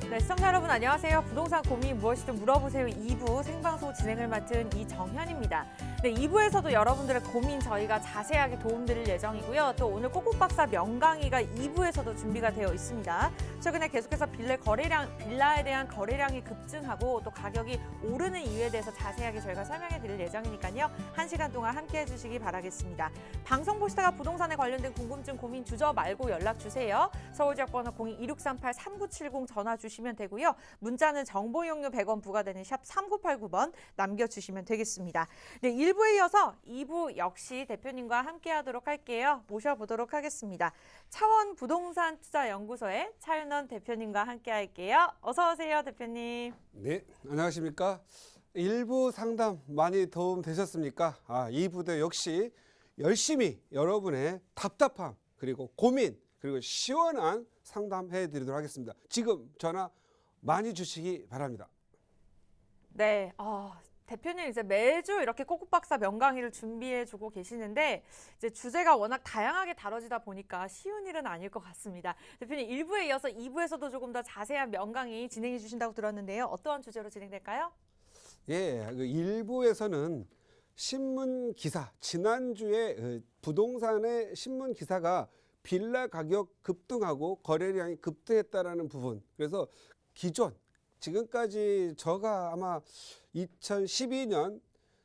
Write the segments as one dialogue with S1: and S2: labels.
S1: 네, 시청자 여러분 안녕하세요. 부동산 고민 무엇이든 물어보세요 2부 생방송 진행을 맡은 이정현입니다. 네, 2부에서도 여러분들의 고민 저희가 자세하게 도움드릴 예정이고요. 또 오늘 꼬꼬박사 명강의가 2부에서도 준비가 되어 있습니다. 최근에 계속해서 빌라에 대한 거래량이 급증하고 또 가격이 오르는 이유에 대해서 자세하게 저희가 설명해 드릴 예정이니까요. 1시간 동안 함께해 주시기 바라겠습니다. 방송 보시다가 부동산에 관련된 궁금증 고민 주저 말고 연락 주세요. 서울지역번호 02-2638-3970 전화 주시면 되고요. 문자는 정보 이용료 100원 부과되는 샵 3989번 남겨주시면 되겠습니다. 네, 1부에 이어서 2부 역시 대표님과 함께하도록 할게요. 모셔보도록 하겠습니다. 차원 부동산 투자연구소의 차윤원 대표님과 함께할게요. 어서 오세요, 대표님.
S2: 네, 안녕하십니까? 1부 상담 많이 도움 되셨습니까? 2부도 역시 열심히 여러분의 답답함 그리고 고민 그리고 시원한 상담해 드리도록 하겠습니다. 지금 전화 많이 주시기 바랍니다.
S1: 네, 대표님 이제 매주 이렇게 꼬꼬박사 명강의를 준비해주고 계시는데 이제 주제가 워낙 다양하게 다뤄지다 보니까 쉬운 일은 아닐 것 같습니다. 대표님 1부에 이어서 2부에서도 조금 더 자세한 명강의 진행해 주신다고 들었는데요. 어떠한 주제로 진행될까요?
S2: 예, 1부에서는 신문 기사, 지난주에 부동산의 신문 기사가 빌라 가격 급등하고 거래량이 급등했다라는 부분. 그래서 기존 지금까지 저가 아마 2012년,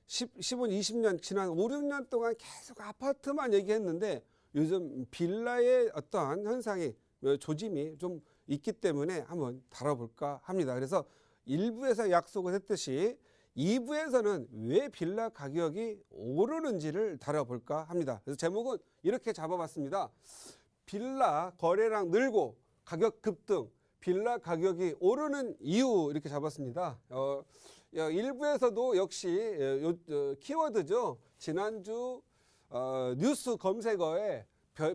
S2: 15, 20년 지난 5, 6년 동안 계속 아파트만 얘기했는데 요즘 빌라의 어떠한 현상이 조짐이 좀 있기 때문에 한번 다뤄볼까 합니다. 그래서 1부에서 약속을 했듯이 2부에서는 왜 빌라 가격이 오르는지를 다뤄볼까 합니다. 그래서 제목은 이렇게 잡아봤습니다. 빌라 거래량 늘고 가격 급등, 빌라 가격이 오르는 이유 이렇게 잡았습니다. 1부에서도 역시 키워드죠. 지난주 뉴스 검색어에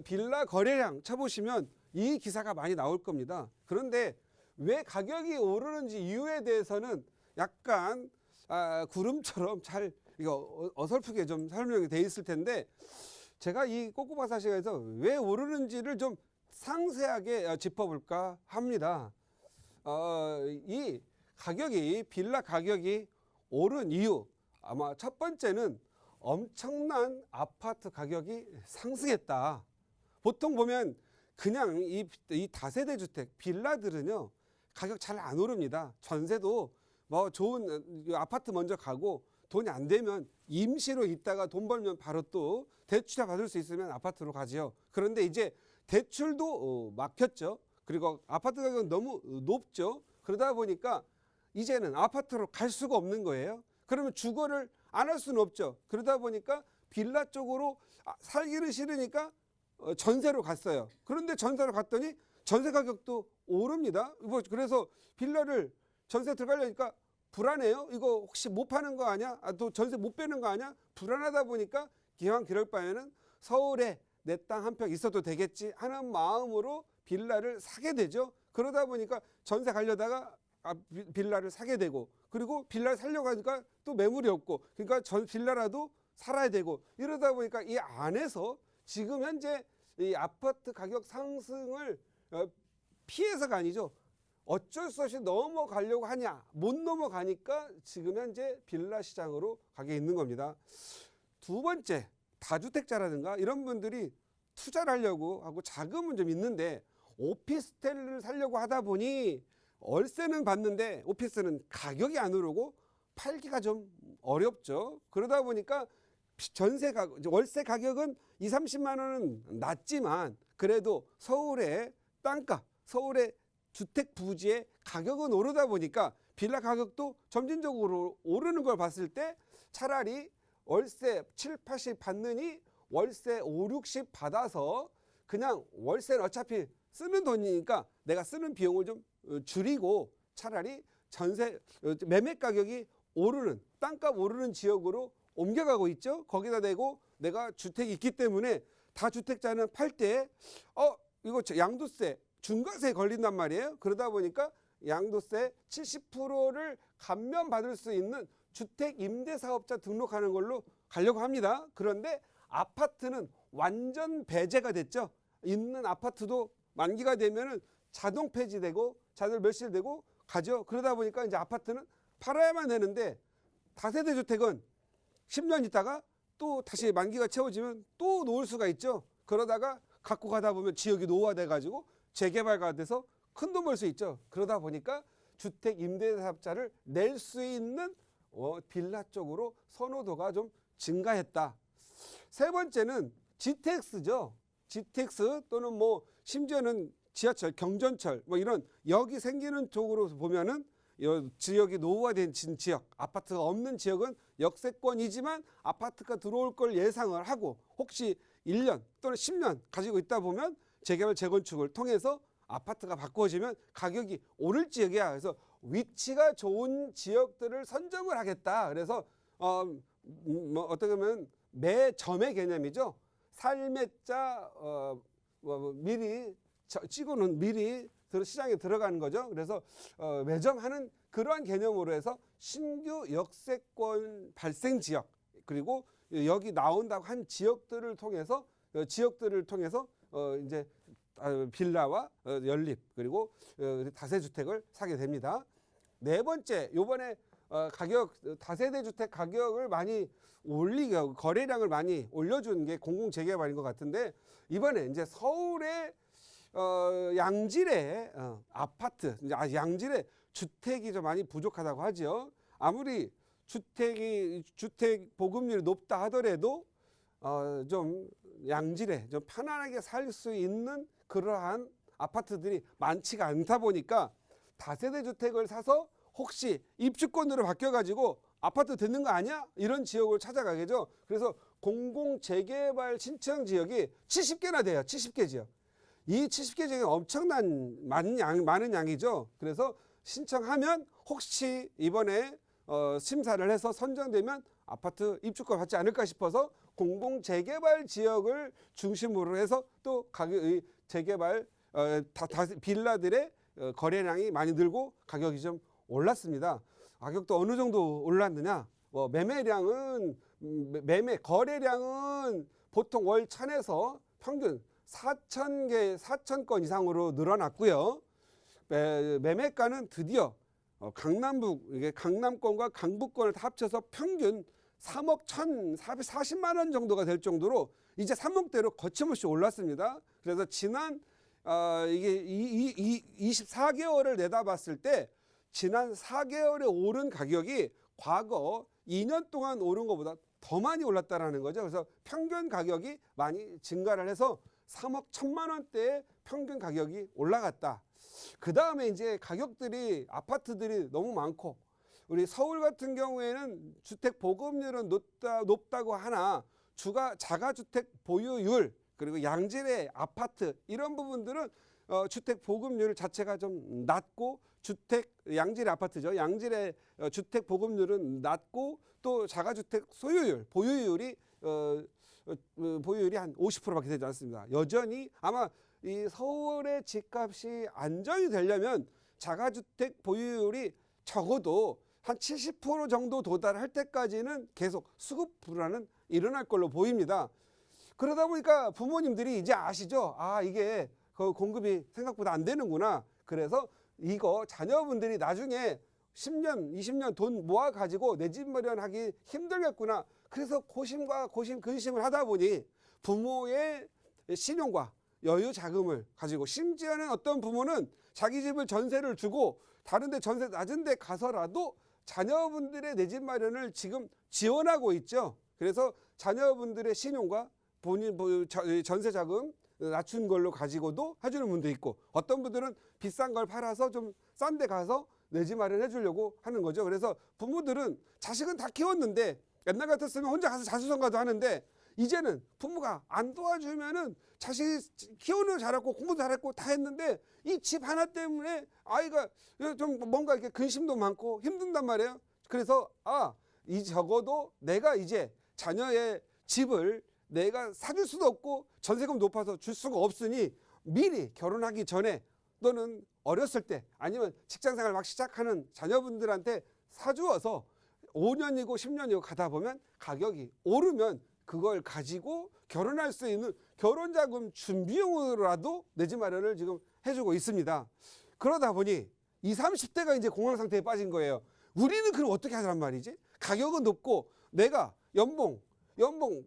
S2: 빌라 거래량 쳐보시면 이 기사가 많이 나올 겁니다. 그런데 왜 가격이 오르는지 이유에 대해서는 약간 구름처럼 잘 이거 어설프게 좀 설명이 돼 있을 텐데 제가 이 꼬꼬박사 시간에서 왜 오르는지를 좀 상세하게 짚어볼까 합니다. 이 가격이 빌라 가격이 오른 이유 아마 첫 번째는 엄청난 아파트 가격이 상승했다. 보통 보면 그냥 이 다세대 주택 빌라들은요 가격 잘 안 오릅니다. 전세도 뭐 좋은 아파트 먼저 가고 돈이 안 되면 임시로 있다가 돈 벌면 바로 또 대출 받을 수 있으면 아파트로 가지요. 그런데 이제 대출도 막혔죠. 그리고 아파트 가격은 너무 높죠. 그러다 보니까 이제는 아파트로 갈 수가 없는 거예요. 그러면 주거를 안 할 수는 없죠. 그러다 보니까 빌라 쪽으로 살기는 싫으니까 전세로 갔어요. 그런데 전세로 갔더니 전세 가격도 오릅니다. 그래서 빌라를 전세 들어가려니까 불안해요. 이거 혹시 못 파는 거 아니야? 또 전세 못 빼는 거 아니야? 불안하다 보니까 기왕 그럴 바에는 서울에 내 땅 한 평 있어도 되겠지 하는 마음으로 빌라를 사게 되죠. 그러다 보니까 전세 가려다가 빌라를 사게 되고 그리고 빌라를 살려고 하니까 또 매물이 없고 그러니까 빌라라도 살아야 되고 이러다 보니까 이 안에서 지금 현재 이 아파트 가격 상승을 피해서가 아니죠. 어쩔 수 없이 넘어가려고 하냐 못 넘어가니까 지금 현재 빌라 시장으로 가게 있는 겁니다. 두 번째 다주택자라든가 이런 분들이 투자를 하려고 하고 자금은 좀 있는데 오피스텔을 살려고 하다 보니 월세는 받는데 오피스는 가격이 안 오르고 팔기가 좀 어렵죠. 그러다 보니까 월세 가격은 20, 30만 원은 낮지만 그래도 서울의 땅값, 서울의 주택 부지의 가격은 오르다 보니까 빌라 가격도 점진적으로 오르는 걸 봤을 때 차라리 월세 7, 80 받느니 월세 5, 60 받아서 그냥 월세는 어차피 쓰는 돈이니까 내가 쓰는 비용을 좀 줄이고 차라리 매매 가격이 오르는 땅값 오르는 지역으로 옮겨가고 있죠. 거기다 대고 내가 주택이 있기 때문에 다주택자는 팔 때 이거 양도세 중과세 걸린단 말이에요. 그러다 보니까 양도세 70%를 감면받을 수 있는 주택임대사업자 등록하는 걸로 가려고 합니다. 그런데 아파트는 완전 배제가 됐죠. 있는 아파트도 만기가 되면은 자동 폐지되고 자녀를 몇실 되고 가죠. 그러다 보니까 이제 아파트는 팔아야만 되는데 다세대 주택은 10년 있다가 또 다시 만기가 채워지면 또 놓을 수가 있죠. 그러다가 갖고 가다 보면 지역이 노후화돼 가지고 재개발가 돼서 큰 돈 벌 수 있죠. 그러다 보니까 주택 임대사업자를 낼 수 있는 빌라 쪽으로 선호도가 좀 증가했다. 세 번째는 GTX죠. GTX 또는 뭐 심지어는 지하철, 경전철 뭐 이런 역이 생기는 쪽으로 보면은 지역이 노후화된 지역, 아파트가 없는 지역은 역세권이지만 아파트가 들어올 걸 예상을 하고 혹시 1년 또는 10년 가지고 있다 보면 재개발, 재건축을 통해서 아파트가 바꾸어지면 가격이 오를 지역이야. 그래서 위치가 좋은 지역들을 선점을 하겠다. 그래서 뭐 어떻게 보면 매점의 개념이죠. 살매자 미리 찍어놓은 미리 시장에 들어가는 거죠. 그래서 매점하는 그러한 개념으로 해서 신규 역세권 발생 지역 그리고 여기 나온다고 한 지역들을 통해서 이제 빌라와 연립 그리고 다세주택을 사게 됩니다. 네 번째, 요번에 가격 다세대 주택 가격을 많이 올리고 거래량을 많이 올려준 게 공공재개발인 것 같은데 이번에 이제 서울의 양질의 아파트, 양질의 주택이 좀 많이 부족하다고 하죠. 아무리 주택 보급률이 높다 하더라도 좀 양질의 좀 편안하게 살 수 있는 그러한 아파트들이 많지가 않다 보니까 다세대 주택을 사서 혹시 입주권으로 바뀌어가지고 아파트 듣는 거 아니야? 이런 지역을 찾아가겠죠. 그래서 공공재개발 신청 지역이 70개나 돼요. 70개 지역. 이 70개 지역이 엄청난 많은 양이죠. 그래서 신청하면 혹시 이번에 심사를 해서 선정되면 아파트 입주권 받지 않을까 싶어서 공공재개발 지역을 중심으로 해서 또 가격의 재개발 빌라들의 거래량이 많이 늘고 가격이 좀 올랐습니다. 가격도 어느 정도 올랐느냐? 거래량은 보통 월 1000에서 평균 4,000건 이상으로 늘어났고요. 매매가는 드디어 강남북, 이게 강남권과 강북권을 다 합쳐서 평균 3억 1,440만 원 정도가 될 정도로 이제 3억대로 거침없이 올랐습니다. 그래서 지난 이게 24개월을 내다봤을 때 지난 4개월에 오른 가격이 과거 2년 동안 오른 것보다 더 많이 올랐다라는 거죠. 그래서 평균 가격이 많이 증가를 해서 3억 1,000만 원대의 평균 가격이 올라갔다. 그 다음에 이제 가격들이 아파트들이 너무 많고 우리 서울 같은 경우에는 주택 보급률은 높다고 하나 자가주택 보유율 그리고 양질의 아파트 이런 부분들은 주택 보급률 자체가 좀 낮고 양질의 아파트죠. 양질의 주택 보급률은 낮고 또 자가주택 소유율 보유율이 한 50%밖에 되지 않습니다. 여전히 아마 이 서울의 집값이 안정이 되려면 자가주택 보유율이 적어도 한 70% 정도 도달할 때까지는 계속 수급 불안은 일어날 걸로 보입니다. 그러다 보니까 부모님들이 이제 아시죠? 이게 공급이 생각보다 안 되는구나. 그래서 이거 자녀분들이 나중에 10년, 20년 돈 모아가지고 내 집 마련하기 힘들겠구나. 그래서 근심을 하다 보니 부모의 신용과 여유 자금을 가지고 심지어는 어떤 부모는 자기 집을 전세를 주고 다른데 전세 낮은 데 가서라도 자녀분들의 내 집 마련을 지금 지원하고 있죠. 그래서 자녀분들의 신용과 본인 전세 자금 낮춘 걸로 가지고도 해주는 분도 있고 어떤 분들은 비싼 걸 팔아서 좀 싼 데 가서 내 집 마련해 주려고 하는 거죠. 그래서 부모들은 자식은 다 키웠는데 옛날 같았으면 혼자 가서 자수성가도 하는데 이제는 부모가 안 도와주면은 자식이 키우는 잘했고 공부도 잘했고 다 했는데 이 집 하나 때문에 아이가 좀 뭔가 이렇게 근심도 많고 힘든단 말이에요. 그래서 적어도 내가 이제 자녀의 집을 내가 사줄 수도 없고 전세금 높아서 줄 수가 없으니 미리 결혼하기 전에 또는 어렸을 때 아니면 직장생활 막 시작하는 자녀분들한테 사주어서 5년이고 10년이고 가다 보면 가격이 오르면 그걸 가지고 결혼할 수 있는 결혼자금 준비용으로라도 내 집 마련을 지금 해주고 있습니다. 그러다 보니 20, 30대가 이제 공황 상태에 빠진 거예요. 우리는 그럼 어떻게 하란 말이지? 가격은 높고 내가 연봉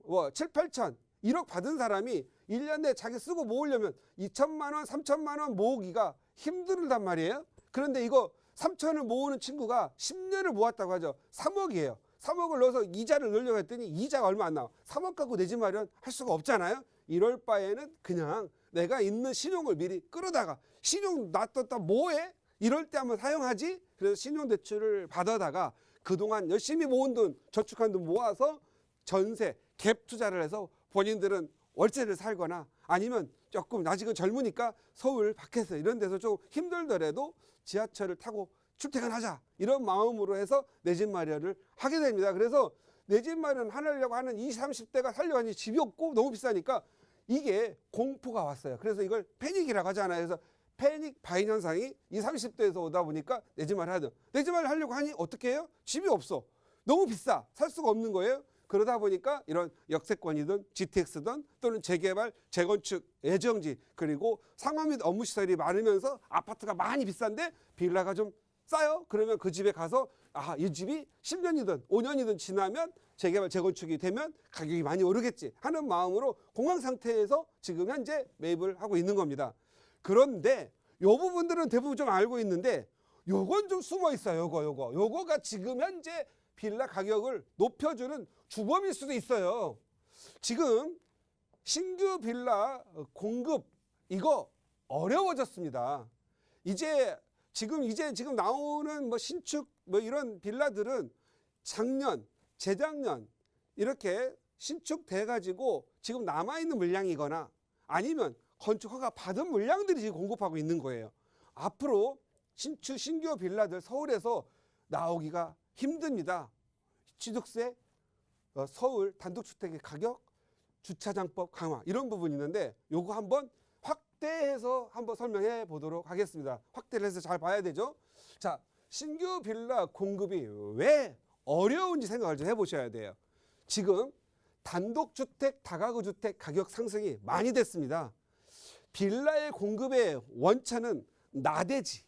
S2: 뭐 7, 8천 1억 받은 사람이 1년 내에 자기 쓰고 모으려면 2천만 원, 3천만 원 모으기가 힘들단 말이에요. 그런데 이거 3천을 모으는 친구가 10년을 모았다고 하죠. 3억이에요. 3억을 넣어서 이자를 넣으려고 했더니 이자가 얼마 안 나와. 3억 갖고 내 집 마련 할 수가 없잖아요. 이럴 바에는 그냥 내가 있는 신용을 미리 끌어다가 신용 놔뒀다 뭐해? 이럴 때 한번 사용하지. 그래서 신용대출을 받아다가 그동안 열심히 모은 돈, 저축한 돈 모아서 전세, 갭 투자를 해서 본인들은 월세를 살거나 아니면 조금 아직은 젊으니까 서울 밖에서 이런 데서 좀 힘들더라도 지하철을 타고 출퇴근하자 이런 마음으로 해서 내 집 마련을 하게 됩니다. 그래서 내 집 마련 하려고 하는 20, 30대가 살려고 하니 집이 없고 너무 비싸니까 이게 공포가 왔어요. 그래서 이걸 패닉이라고 하잖아요. 그래서 패닉 바인 현상이 20, 30대에서 오다 보니까 내 집 마련 하죠. 내 집 마련 하려고 하니 어떻게 해요? 집이 없어. 너무 비싸. 살 수가 없는 거예요. 그러다 보니까 이런 역세권이든 GTX든 또는 재개발, 재건축, 예정지 그리고 상업 및 업무 시설이 많으면서 아파트가 많이 비싼데 빌라가 좀 싸요. 그러면 그 집에 가서 이 집이 10년이든 5년이든 지나면 재개발, 재건축이 되면 가격이 많이 오르겠지 하는 마음으로 공황 상태에서 지금 현재 매입을 하고 있는 겁니다. 그런데 요 부분들은 대부분 좀 알고 있는데 요건 좀 숨어 있어요. 요거가 지금 현재 빌라 가격을 높여주는 주범일 수도 있어요. 지금 신규 빌라 공급 이거 어려워졌습니다. 지금 나오는 뭐 신축 뭐 이런 빌라들은 작년, 재작년 이렇게 신축돼 가지고 지금 남아 있는 물량이거나 아니면 건축 허가 받은 물량들이 지금 공급하고 있는 거예요. 앞으로 신규 빌라들 서울에서 나오기가 힘듭니다. 취득세, 서울 단독주택의 가격, 주차장법 강화 이런 부분이 있는데 요거 한번 확대해서 한번 설명해 보도록 하겠습니다. 확대를 해서 잘 봐야 되죠. 자, 신규 빌라 공급이 왜 어려운지 생각을 좀 해보셔야 돼요. 지금 단독주택, 다가구주택 가격 상승이 많이 됐습니다. 빌라의 공급의 원천은 나대지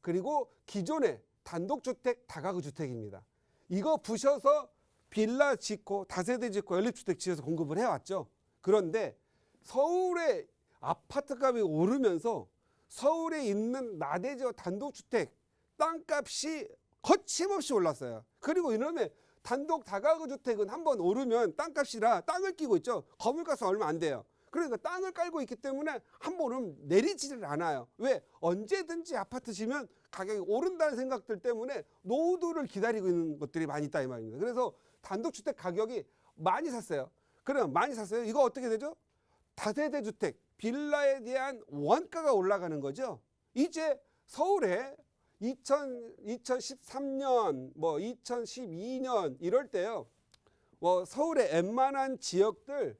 S2: 그리고 기존의 단독주택, 다가구주택입니다. 이거 부셔서 빌라 짓고 다세대 짓고 연립주택 지어서 공급을 해왔죠. 그런데 서울의 아파트값이 오르면서 서울에 있는 나대지와 단독주택 땅값이 거침없이 올랐어요. 그리고 이놈의 단독 다가구주택은 한번 오르면 땅값이라 땅을 끼고 있죠. 건물값은 얼마 안 돼요. 그러니까 땅을 깔고 있기 때문에 한 번은 내리지를 않아요. 왜? 언제든지 아파트 지면 가격이 오른다는 생각들 때문에 노후도를 기다리고 있는 것들이 많이 있다 이 말입니다. 그래서 단독주택 가격이 많이 샀어요. 그럼 많이 샀어요. 이거 어떻게 되죠? 다세대 주택, 빌라에 대한 원가가 올라가는 거죠. 이제 서울에 2013년, 뭐 2012년 이럴 때요. 뭐 서울의 웬만한 지역들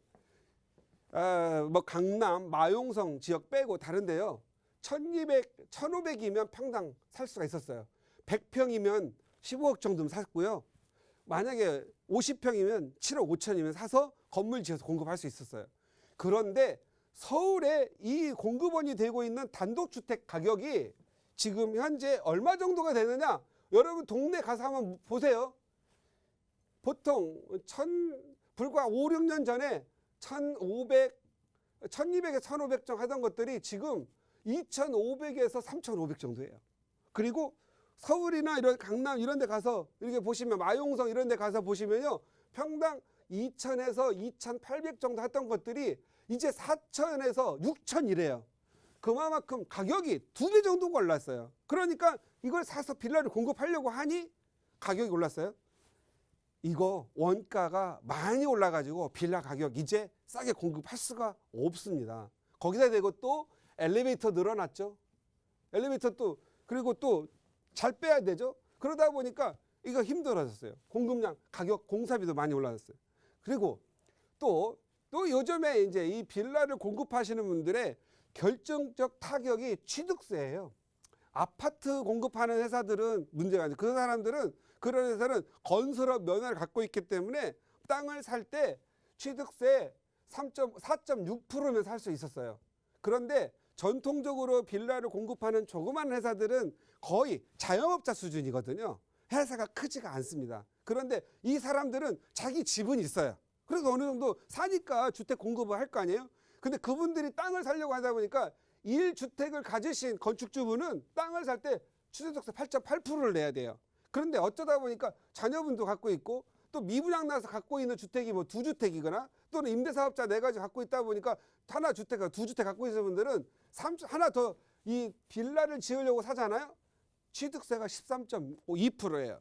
S2: 뭐 강남, 마용성 지역 빼고 다른데요. 1,500이면 평당 살 수가 있었어요. 100평이면 15억 정도면 샀고요. 만약에 50평이면 7억 5천이면 사서 건물 지어서 공급할 수 있었어요. 그런데 서울에 이 공급원이 되고 있는 단독주택 가격이 지금 현재 얼마 정도가 되느냐? 여러분 동네 가서 한번 보세요. 보통 불과 5, 6년 전에 1200에서 1500 정도 하던 것들이 지금 2500에서 3500 정도예요. 그리고 서울이나 이런 강남 이런 데 가서 이렇게 보시면 마용성 이런 데 가서 보시면요. 평당 2000에서 2800 정도 했던 것들이 이제 4000에서 6000이래요. 그만큼 가격이 2배 정도가 올랐어요. 그러니까 이걸 사서 빌라를 공급하려고 하니 가격이 올랐어요. 이거 원가가 많이 올라가지고 빌라 가격 이제 싸게 공급할 수가 없습니다. 거기다 대고 또 엘리베이터 늘어났죠. 엘리베이터 또 그리고 또 잘 빼야 되죠. 그러다 보니까 이거 힘들어졌어요. 공급량, 가격, 공사비도 많이 올라졌어요. 그리고 또 요즘에 이제 이 빌라를 공급하시는 분들의 결정적 타격이 취득세예요. 아파트 공급하는 회사들은 문제가 아니죠. 그 사람들은 그런 회사는 건설업 면허를 갖고 있기 때문에 땅을 살 때 취득세 4.6%면 살 수 있었어요. 그런데 전통적으로 빌라를 공급하는 조그만 회사들은 거의 자영업자 수준이거든요. 회사가 크지가 않습니다. 그런데 이 사람들은 자기 집은 있어요. 그래서 어느 정도 사니까 주택 공급을 할 거 아니에요. 근데 그분들이 땅을 사려고 하다 보니까 1주택을 가지신 건축주분은 땅을 살 때 취득세 8.8%를 내야 돼요. 그런데 어쩌다 보니까 자녀분도 갖고 있고 또 미분양 나서 갖고 있는 주택이 뭐 2주택이거나 또는 임대사업자 4가지 갖고 있다 보니까 하나 주택, 2주택 갖고 있는 분들은 하나 더 이 빌라를 지으려고 사잖아요. 취득세가 13.2%예요.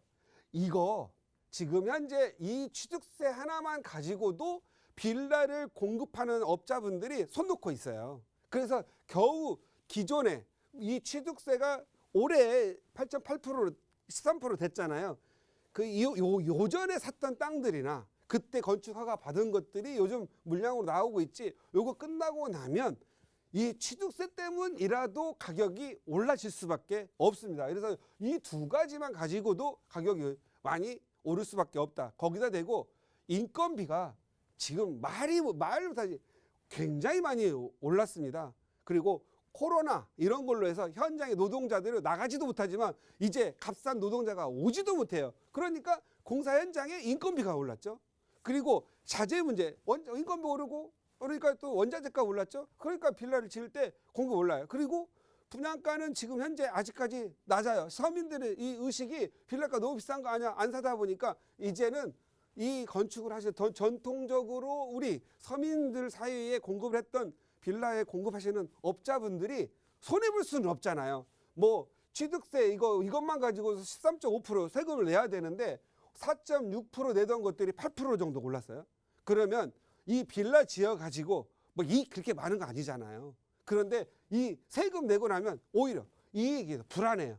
S2: 이거 지금 현재 이 취득세 하나만 가지고도 빌라를 공급하는 업자분들이 손 놓고 있어요. 그래서 겨우 기존에 이 취득세가 올해 8.8%로 13% 됐잖아요. 요전에 샀던 땅들이나 그때 건축 허가 받은 것들이 요즘 물량으로 나오고 있지. 요거 끝나고 나면 이 취득세 때문이라도 가격이 올라질 수밖에 없습니다. 그래서 이 두 가지만 가지고도 가격이 많이 오를 수밖에 없다. 거기다 대고 인건비가 지금 말을 못하지 굉장히 많이 올랐습니다. 그리고 코로나 이런 걸로 해서 현장의 노동자들은 나가지도 못하지만 이제 값싼 노동자가 오지도 못해요. 그러니까 공사 현장에 인건비가 올랐죠. 그리고 자재 문제, 인건비 오르고 그러니까 또 원자재가 올랐죠. 그러니까 빌라를 지을 때 공급 올라요. 그리고 분양가는 지금 현재 아직까지 낮아요. 서민들의 이 의식이 빌라가 너무 비싼 거 아니야 안 사다 보니까 이제는 이 건축을 하시는 전통적으로 우리 서민들 사이에 공급을 했던 빌라에 공급하시는 업자분들이 손해볼 수는 없잖아요. 뭐 취득세 이것만 가지고 13.5% 세금을 내야 되는데 4.6% 내던 것들이 8% 정도 올랐어요. 그러면 이 빌라 지어 가지고 뭐 그렇게 많은 거 아니잖아요. 그런데 이 세금 내고 나면 오히려 이익이 불안해요.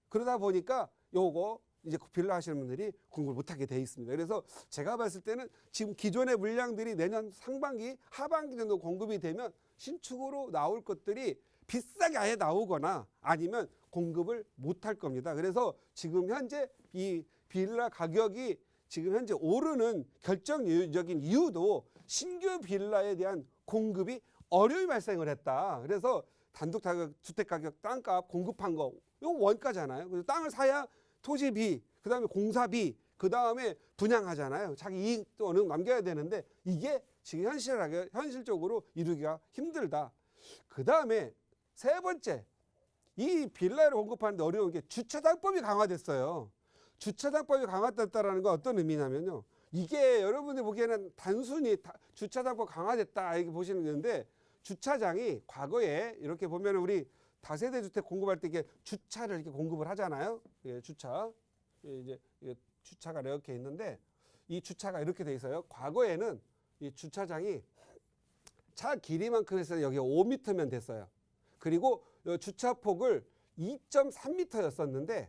S2: 그러다 보니까 요거 이제 빌라 하시는 분들이 공급을 못하게 돼 있습니다. 그래서 제가 봤을 때는 지금 기존의 물량들이 내년 상반기, 하반기 정도 공급이 되면 신축으로 나올 것들이 비싸게 아예 나오거나 아니면 공급을 못할 겁니다. 그래서 지금 현재 이 빌라 가격이 지금 현재 오르는 결정적인 이유도 신규 빌라에 대한 공급이 어려움이 발생을 했다. 그래서 주택 가격, 땅값 공급한 거, 이거 원가잖아요. 그래서 땅을 사야 토지비, 그다음에 공사비, 그다음에 분양하잖아요. 자기 이익도 어느 정도 남겨야 되는데 이게 지금 현실적으로 이루기가 힘들다. 그다음에 세 번째, 이 빌라를 공급하는데 어려운 게 주차장법이 강화됐어요. 주차장법이 강화됐다라는 건 어떤 의미냐면요. 이게 여러분들 보기에는 단순히 주차장법 강화됐다 이렇게 보시는 건데 주차장이 과거에 이렇게 보면 우리 다세대 주택 공급할 때 이게 주차를 이렇게 공급을 하잖아요. 예, 주차. 이제 주차가 이렇게 있는데 이 주차가 이렇게 돼 있어요. 과거에는 이 주차장이 차 길이만큼 해서 여기 5m면 됐어요. 그리고 주차폭을 2.3m였었는데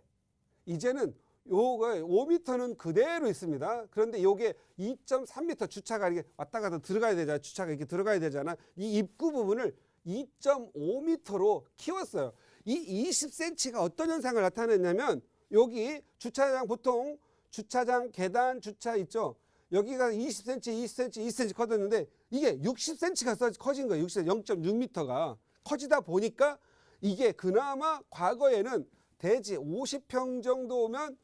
S2: 이제는 요거 5m는 그대로 있습니다. 그런데 요게 2.3m 주차가 이렇게 왔다 갔다 들어가야 되잖아. 주차가 이렇게 들어가야 되잖아. 이 입구 부분을 2.5m로 키웠어요. 이 20cm가 어떤 현상을 나타냈냐면 여기 주차장 보통 주차장 계단 주차 있죠. 여기가 20cm, 20cm, 20cm 커졌는데 이게 60cm가 커진 거예요. 0.6m가 커지다 보니까 이게 그나마 과거에는 대지 50평 정도면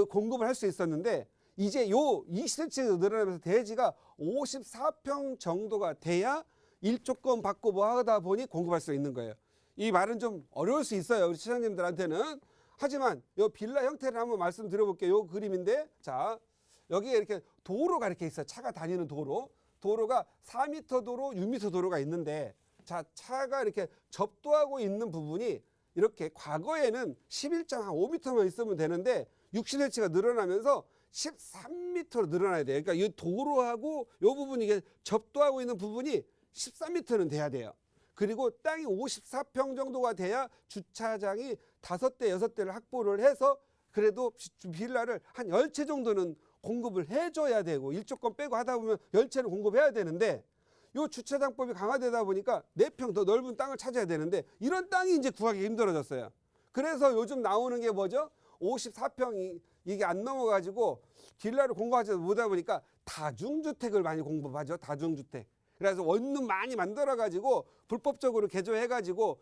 S2: 공급을 할 수 있었는데 이제 요 20cm 늘어나면서 대지가 54평 정도가 돼야 일조권 받고 뭐 하다 보니 공급할 수 있는 거예요. 이 말은 좀 어려울 수 있어요. 우리 시청자님들한테는. 하지만 요 빌라 형태를 한번 말씀드려볼게요. 요 그림인데 자 여기에 이렇게 도로가 이렇게 있어요. 차가 다니는 도로. 도로가 4m 도로, 6m 도로가 있는데 자 차가 이렇게 접도하고 있는 부분이 이렇게 과거에는 11.5m만 있으면 되는데 60cm가 늘어나면서 13m로 늘어나야 돼요. 그러니까 이 도로하고 이 부분이 이게 접도하고 있는 부분이 13m는 돼야 돼요. 그리고 땅이 54평 정도가 돼야 주차장이 5대, 6대를 확보를 해서 그래도 빌라를 한 10채 정도는 공급을 해줘야 되고 일조권 빼고 하다 보면 10채를 공급해야 되는데 요 주차장법이 강화되다 보니까 4평 더 넓은 땅을 찾아야 되는데 이런 땅이 이제 구하기 힘들어졌어요. 그래서 요즘 나오는 게 뭐죠? 54평이 이게 안 넘어가지고 빌라를 공급하지 못하다 보니까 다중주택을 많이 공급하죠. 다중주택. 그래서 원룸 많이 만들어 가지고 불법적으로 개조해 가지고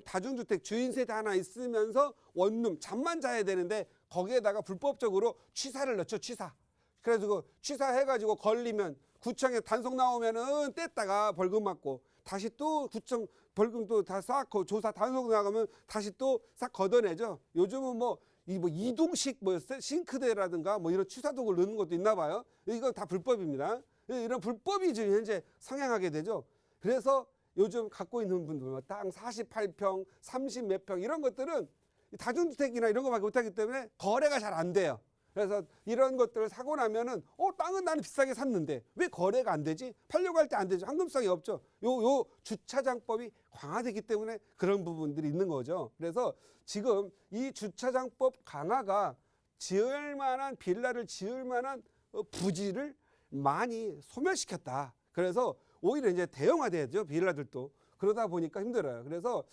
S2: 다중주택 주인세대 하나 있으면서 원룸 잠만 자야 되는데 거기에다가 불법적으로 취사를 넣죠. 취사. 그래서 취사해 가지고 걸리면 구청에 단속 나오면은 뗐다가 벌금 맞고 다시 또 구청 벌금 또 다 싹 조사 단속 나가면 다시 또 싹 걷어내죠. 요즘은 뭐 이동식 싱크대라든가 뭐 이런 취사도구를 넣는 것도 있나 봐요. 이거 다 불법입니다. 이런 불법이 지금 현재 성행하게 되죠. 그래서 요즘 갖고 있는 분들 땅 48평, 30 몇 평 이런 것들은 다중주택이나 이런 거밖에 못하기 때문에 거래가 잘 안 돼요. 그래서 이런 것들을 사고 나면은 땅은 나는 비싸게 샀는데 왜 거래가 안 되지? 팔려고 할 때 안 되죠. 황금성이 없죠. 요 주차장법이 강화되기 때문에 그런 부분들이 있는 거죠. 그래서 지금 이 주차장법 강화가 지을 만한 빌라를 지을 만한 부지를 많이 소멸시켰다. 그래서 오히려 이제 대형화돼야죠. 빌라들도. 그러다 보니까 힘들어요. 그래서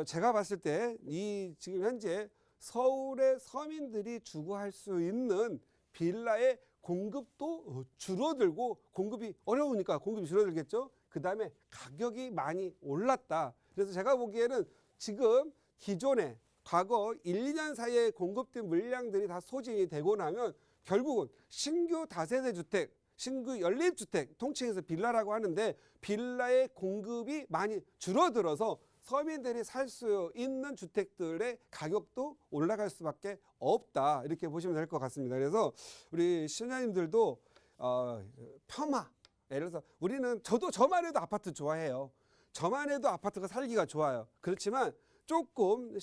S2: 제가 봤을 때 이 지금 현재 서울의 서민들이 주거할 수 있는 빌라의 공급도 줄어들고 공급이 어려우니까 공급이 줄어들겠죠. 그다음에 가격이 많이 올랐다. 그래서 제가 보기에는 지금 기존에 과거 1, 2년 사이에 공급된 물량들이 다 소진이 되고 나면 결국은 신규 다세대 주택, 신규 연립주택, 통칭해서 빌라라고 하는데 빌라의 공급이 많이 줄어들어서 서민들이 살 수 있는 주택들의 가격도 올라갈 수밖에 없다. 이렇게 보시면 될 것 같습니다. 그래서 우리 시청자님들도 폄하, 예를 들어서 저만 해도 아파트 좋아해요. 저만 해도 아파트가 살기가 좋아요. 그렇지만 조금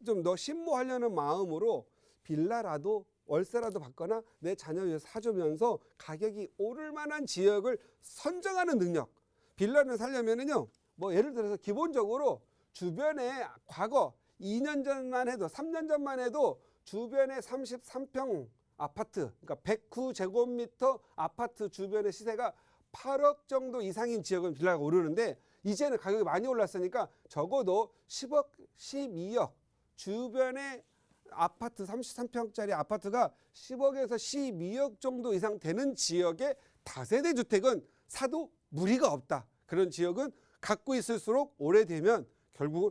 S2: 좀 더 신모하려는 마음으로 빌라라도 월세라도 받거나 내 자녀 위해서 사주면서 가격이 오를 만한 지역을 선정하는 능력. 빌라를 살려면은요. 뭐 예를 들어서 기본적으로 주변에 과거 2년 전만 해도 3년 전만 해도 주변에 33평 아파트 그러니까 109제곱미터 아파트 주변의 시세가 8억 정도 이상인 지역은 빌라가 오르는데 이제는 가격이 많이 올랐으니까 적어도 10억, 12억 주변에 아파트 33평짜리 아파트가 10억에서 12억 정도 이상 되는 지역의 다세대 주택은 사도 무리가 없다. 그런 지역은 갖고 있을수록 오래되면 결국은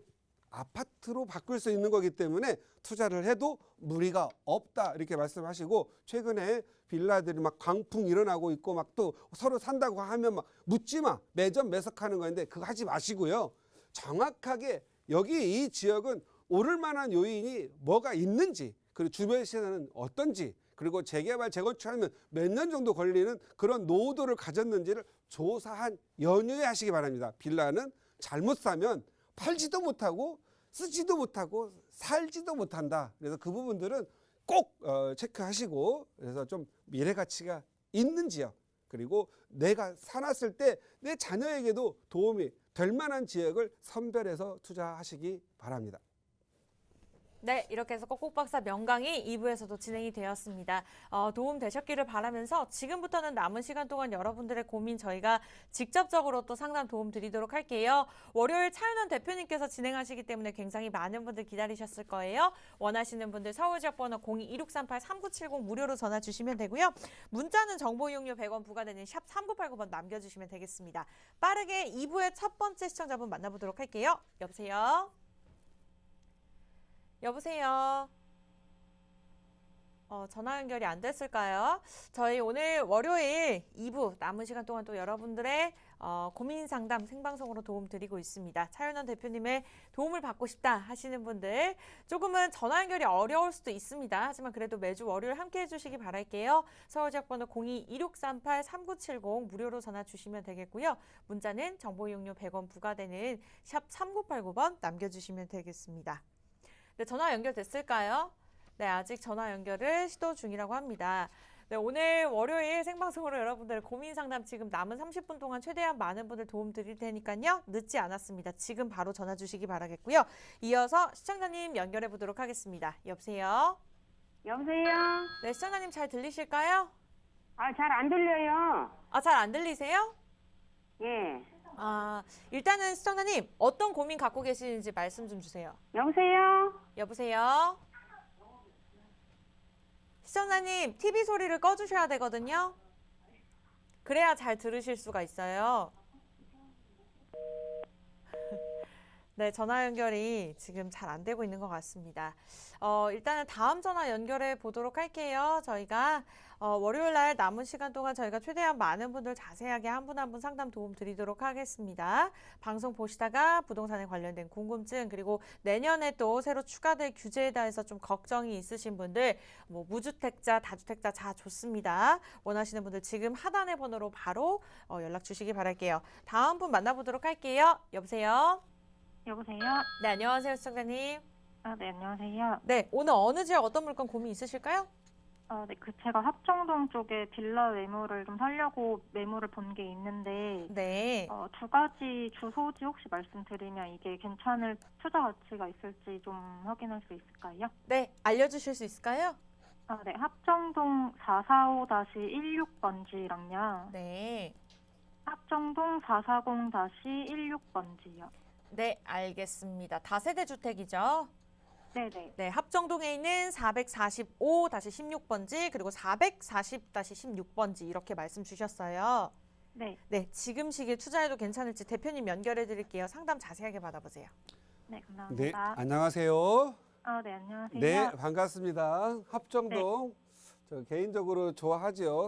S2: 아파트로 바꿀 수 있는 거기 때문에 투자를 해도 무리가 없다 이렇게 말씀하시고 최근에 빌라들이 막 광풍 일어나고 있고 막 또 서로 산다고 하면 막 묻지 마 매점 매석하는 건데 그거 하지 마시고요. 정확하게 여기 이 지역은 오를 만한 요인이 뭐가 있는지 그리고 주변 시세는 어떤지 그리고 재개발 재건축하면 몇 년 정도 걸리는 그런 노후도를 가졌는지를 조사한 연후에 하시기 바랍니다. 빌라는 잘못 사면 팔지도 못하고 쓰지도 못하고 살지도 못한다. 그래서 그 부분들은 꼭 체크하시고 그래서 좀 미래 가치가 있는 지역 그리고 내가 사놨을 때 내 자녀에게도 도움이 될 만한 지역을 선별해서 투자하시기 바랍니다.
S1: 네, 이렇게 해서 꼭꼭박사 명강의 2부에서도 진행이 되었습니다. 도움 되셨기를 바라면서 지금부터는 남은 시간 동안 여러분들의 고민 저희가 직접적으로 또 상담 도움 드리도록 할게요. 월요일 차윤원 대표님께서 진행하시기 때문에 굉장히 많은 분들 기다리셨을 거예요. 원하시는 분들 서울지역번호 02-2638-3970 무료로 전화 주시면 되고요. 문자는 정보 이용료 100원 부과되는 샵 3989번 남겨주시면 되겠습니다. 빠르게 2부의 첫 번째 시청자분 만나보도록 할게요. 여보세요? 여보세요. 전화 연결이 안 됐을까요? 저희 오늘 월요일 2부 남은 시간 동안 또 여러분들의 고민 상담 생방송으로 도움 드리고 있습니다. 차윤원 대표님의 도움을 받고 싶다 하시는 분들 조금은 전화 연결이 어려울 수도 있습니다. 하지만 그래도 매주 월요일 함께 해주시기 바랄게요. 서울지역번호 02-2638-3970 무료로 전화 주시면 되겠고요. 문자는 정보 이용료 100원 부과되는 샵 3989번 남겨주시면 되겠습니다. 네, 전화 연결됐을까요? 네, 아직 전화 연결을 시도 중이라고 합니다. 네, 오늘 월요일 생방송으로 여러분들 고민 상담 지금 남은 30분 동안 최대한 많은 분들 도움 드릴 테니까요. 늦지 않았습니다. 지금 바로 전화 주시기 바라겠고요. 이어서 시청자님 연결해 보도록 하겠습니다. 여보세요?
S3: 여보세요?
S1: 네, 시청자님 잘 들리실까요?
S3: 잘 안 들려요.
S1: 잘 안 들리세요?
S3: 예.
S1: 일단은 시청자님 어떤 고민 갖고 계시는지 말씀 좀 주세요.
S3: 여보세요?
S1: 여보세요? 시청자님 TV 소리를 꺼주셔야 되거든요. 그래야 잘 들으실 수가 있어요. 네, 전화 연결이 지금 잘 안 되고 있는 것 같습니다. 일단은 다음 전화 연결해 보도록 할게요. 저희가 월요일 날 남은 시간 동안 저희가 최대한 많은 분들 자세하게 한 분 한 분 상담 도움 드리도록 하겠습니다. 방송 보시다가 부동산에 관련된 궁금증 그리고 내년에 또 새로 추가될 규제에 대해서 좀 걱정이 있으신 분들 뭐 무주택자, 다주택자 다 좋습니다. 원하시는 분들 지금 하단의 번호로 바로 연락 주시기 바랄게요. 다음 분 만나보도록 할게요. 여보세요?
S3: 여보세요?
S1: 네, 안녕하세요, 시청자님.
S3: 네, 안녕하세요.
S1: 네, 오늘 어느 지역 어떤 물건 고민 있으실까요?
S3: 네, 제가 합정동 쪽에 빌라 매물을 좀 살려고 매물을 본 게 있는데,
S1: 네.
S3: 두 가지 주소지 혹시 말씀드리면 이게 괜찮을 투자 가치가 있을지 좀 확인할 수 있을까요?
S1: 네, 알려주실 수 있을까요?
S3: 네, 합정동 445-16번지랑요.
S1: 네.
S3: 합정동 440-16번지요.
S1: 네, 알겠습니다. 다세대 주택이죠?
S3: 네네.
S1: 네, 합정동에 있는 445-16번지 그리고 440-16번지 이렇게 말씀 주셨어요.
S3: 네.
S1: 네, 지금 시기에 투자해도 괜찮을지 대표님 연결해 드릴게요. 상담 자세하게 받아보세요.
S3: 네,
S2: 네,
S3: 감사합니다.
S2: 안녕하세요.
S3: 네, 안녕하세요.
S2: 네, 반갑습니다. 합정동 저 개인적으로 좋아하죠.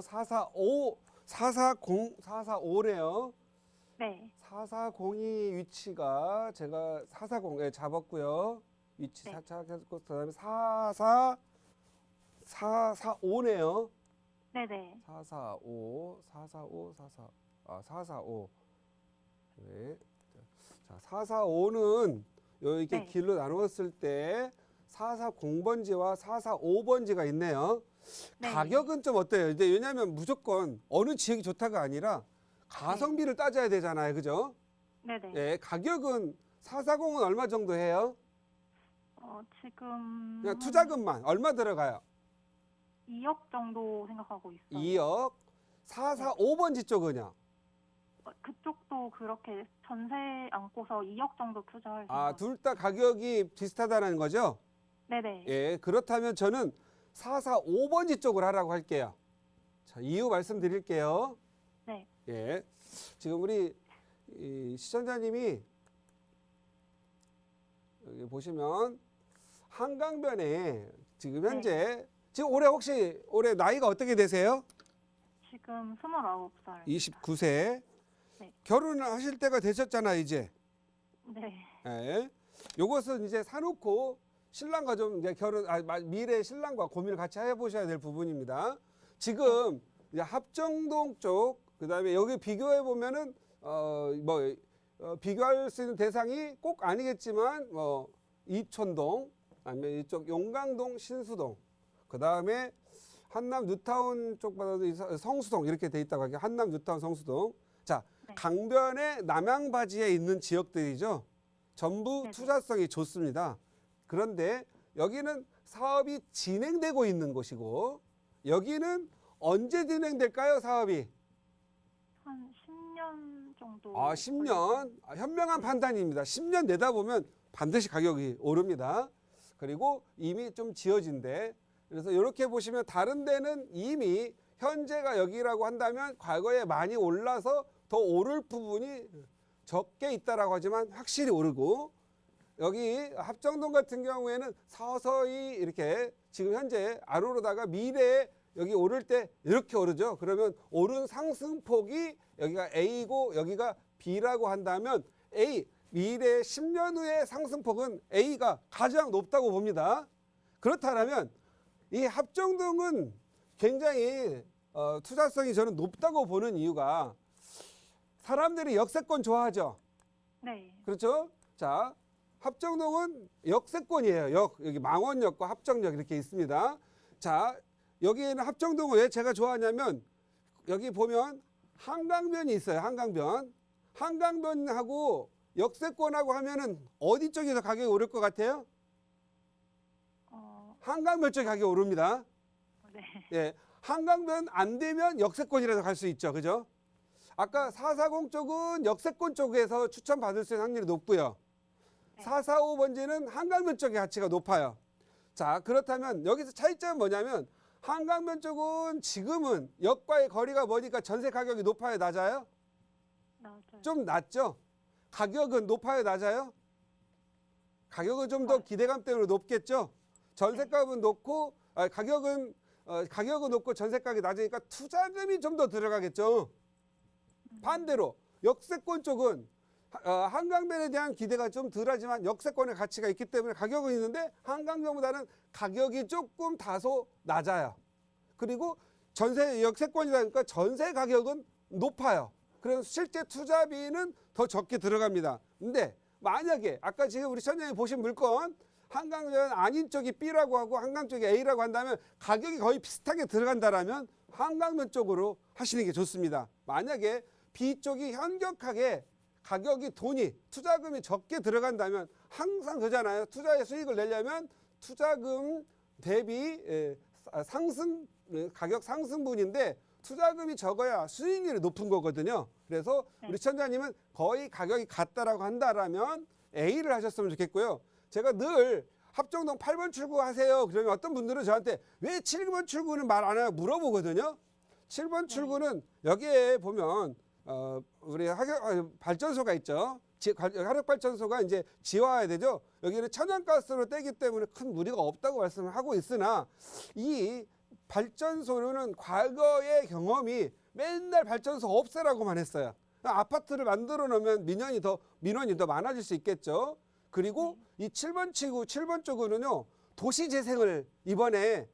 S2: 445네요.
S3: 네.
S2: 440이 위치가 제가 440에 잡았고요. 위치
S3: 네.
S2: 사착했고 그다음에 445네요.
S3: 네네.
S2: 445. 네. 자, 445는 이렇게
S3: 네.
S2: 길로 나누었을 때 440번지와 445번지가 있네요.
S3: 네.
S2: 가격은 좀 어때요? 이제 왜냐하면 무조건 어느 지역이 좋다가 아니라 가성비를 따져야 되잖아요. 그죠?
S3: 네네.
S2: 예, 가격은 440은 얼마 정도 해요?
S3: 지금
S2: 그냥 투자금만 얼마 들어가요?
S3: 2억 정도 생각하고 있어요.
S2: 2억. 445번지 쪽은요?
S3: 그쪽도 그렇게 전세 안고서 2억 정도 투자할
S2: 아,
S3: 생각.
S2: 둘 다 가격이 비슷하다는 거죠?
S3: 네네.
S2: 예, 그렇다면 저는 445번지 쪽을 하라고 할게요. 자, 이유 말씀드릴게요.
S3: 네.
S2: 예, 지금 우리 이 시청자님이 여기 보시면 한강변에 지금 현재 지금 혹시 올해 나이가 어떻게 되세요?
S3: 지금 29살.
S2: 29세.
S3: 네.
S2: 결혼을 하실 때가 되셨잖아요, 이제.
S3: 네.
S2: 예. 요것은 이제 사놓고 신랑과 좀 이제 미래 신랑과 고민을 같이 해보셔야 될 부분입니다. 지금 이제 합정동 쪽, 그다음에 여기 비교해 보면은 비교할 수 있는 대상이 꼭 아니겠지만 이촌동, 아니면 이쪽 용강동, 신수동, 그다음에 한남 뉴타운 쪽 받아도 성수동 이렇게 돼 있다고 할게요. 한남 뉴타운 성수동. 자,
S3: 네.
S2: 강변의 남양바지에 있는 지역들이죠. 전부
S3: 네네.
S2: 투자성이 좋습니다. 그런데 여기는 사업이 진행되고 있는 곳이고 여기는 언제 진행될까요, 사업이?
S3: 한 10년 정도.
S2: 10년. 현명한 판단입니다. 10년 내다 보면 반드시 가격이 오릅니다. 그리고 이미 좀 지어진데 그래서 이렇게 보시면 다른 데는 이미 현재가 여기라고 한다면 과거에 많이 올라서 더 오를 부분이 적게 있다라고 하지만 확실히 오르고 여기 합정동 같은 경우에는 서서히 이렇게 지금 현재 안 오르다가 미래에 여기 오를 때 이렇게 오르죠. 그러면 오른 상승폭이 여기가 A고 여기가 B라고 한다면 A 미래 10년 후의 상승폭은 A가 가장 높다고 봅니다. 그렇다면 이 합정동은 굉장히 투자성이 저는 높다고 보는 이유가 사람들이 역세권 좋아하죠.
S3: 네.
S2: 그렇죠? 자, 합정동은 역세권이에요. 여기 망원역과 합정역 이렇게 있습니다. 자, 여기에는 합정동을 왜 제가 좋아하냐면 여기 보면 한강변이 있어요. 한강변. 한강변하고 역세권하고 하면은 어디 쪽에서 가격이 오를 것 같아요? 한강변 쪽에 가격이 오릅니다.
S3: 네.
S2: 예, 한강변 안 되면 역세권이라도 갈 수 있죠. 그죠? 아까 440 쪽은 역세권 쪽에서 추천받을 수 있는 확률이 높고요.
S3: 네.
S2: 445번지는 한강변 쪽의 가치가 높아요. 자, 그렇다면 여기서 차이점은 뭐냐면 한강변 쪽은 지금은 역과의 거리가 머니까 전세 가격이 높아요, 낮아요?
S3: 맞아요.
S2: 좀 낮죠? 가격은 높아요, 낮아요? 가격은 좀 더 기대감 때문에 높겠죠? 전세값은 높고 가격은 높고 전세가격이 낮으니까 투자금이 좀 더 들어가겠죠. 반대로 역세권 쪽은 한강변에 대한 기대가 좀 덜하지만 역세권의 가치가 있기 때문에 가격은 있는데 한강변보다는 가격이 조금 다소 낮아요. 그리고 역세권이다 보니까 전세 가격은 높아요. 그래서 실제 투자비는 더 적게 들어갑니다. 근데 만약에 아까 지금 우리 선생님이 보신 물건 한강변 아닌 쪽이 B라고 하고 한강 쪽이 A라고 한다면 가격이 거의 비슷하게 들어간다라면 한강변 쪽으로 하시는 게 좋습니다. 만약에 B 쪽이 현격하게 가격이 투자금이 적게 들어간다면 항상 그잖아요. 투자의 수익을 내려면 투자금 대비 가격 상승분인데 투자금이 적어야 수익률이 높은 거거든요. 그래서 우리 천자님은 거의 가격이 같다라고 한다라면 A를 하셨으면 좋겠고요. 제가 늘 합정동 8번 출구 하세요. 그러면 어떤 분들은 저한테 왜 7번 출구는 말 안 하고 물어보거든요. 7번 출구는 여기에 보면 우리 발전소가 있죠. 화력발전소가 이제 지어야 되죠. 여기는 천연가스로 떼기 때문에 큰 무리가 없다고 말씀을 하고 있으나 이 발전소는 과거의 경험이 맨날 발전소 없애라고만 했어요. 아파트를 만들어 놓으면 민원이 더 많아질 수 있겠죠. 그리고 이 7번 쪽으로는요. 이번에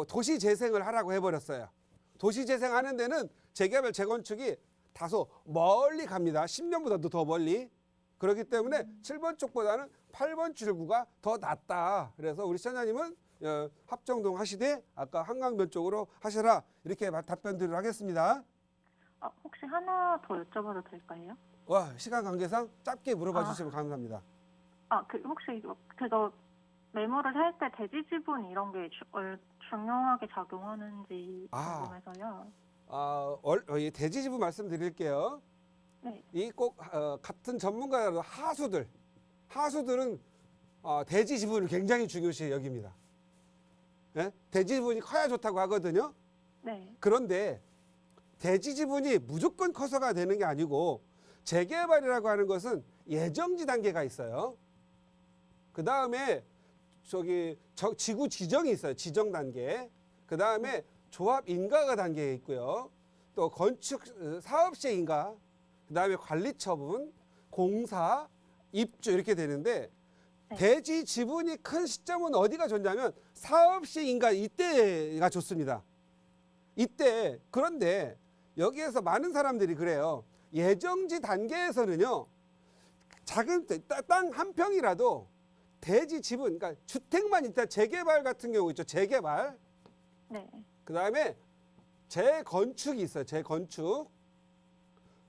S2: 도시 재생을 하라고 해버렸어요. 도시 재생하는 데는 재개발 재건축이 다소 멀리 갑니다. 10년보다도 더 멀리. 그렇기 때문에 7번 쪽보다는 8번 출구가 더 낫다. 그래서 우리 시청자님은 합정동 하시되 아까 한강변 쪽으로 하셔라. 이렇게 답변 드리도록 하겠습니다.
S3: 혹시 하나 더 여쭤봐도 될까요?
S2: 시간 관계상 짧게 물어봐 주시면 감사합니다.
S3: 혹시 제가 매물을 살 때 대지 지분 이런 게 중요하게 작용하는지 궁금해서요.
S2: 이 대지 지분 말씀드릴게요.
S3: 네.
S2: 이 꼭 같은 전문가라도 하수들은 대지 지분을 굉장히 중요시 여깁니다. 네? 대지 지분이 커야 좋다고 하거든요.
S3: 네.
S2: 그런데 대지 지분이 무조건 커서가 되는 게 아니고 재개발이라고 하는 것은 예정지 단계가 있어요. 그 다음에 지구 지정이 있어요. 지정 단계. 그 다음에 조합 인가가 단계에 있고요. 또 건축 사업 시행 인가, 그 다음에 관리 처분, 공사, 입주 이렇게 되는데 대지 지분이 큰 시점은 어디가 좋냐면 사업 시행 인가 이때가 좋습니다. 이때 그런데 여기에서 많은 사람들이 그래요. 예정지 단계에서는요. 작은 땅 한 평이라도 대지 지분, 그러니까 주택만 있다. 재개발 같은 경우 있죠. 재개발.
S3: 네.
S2: 그 다음에 재건축이 있어요. 재건축.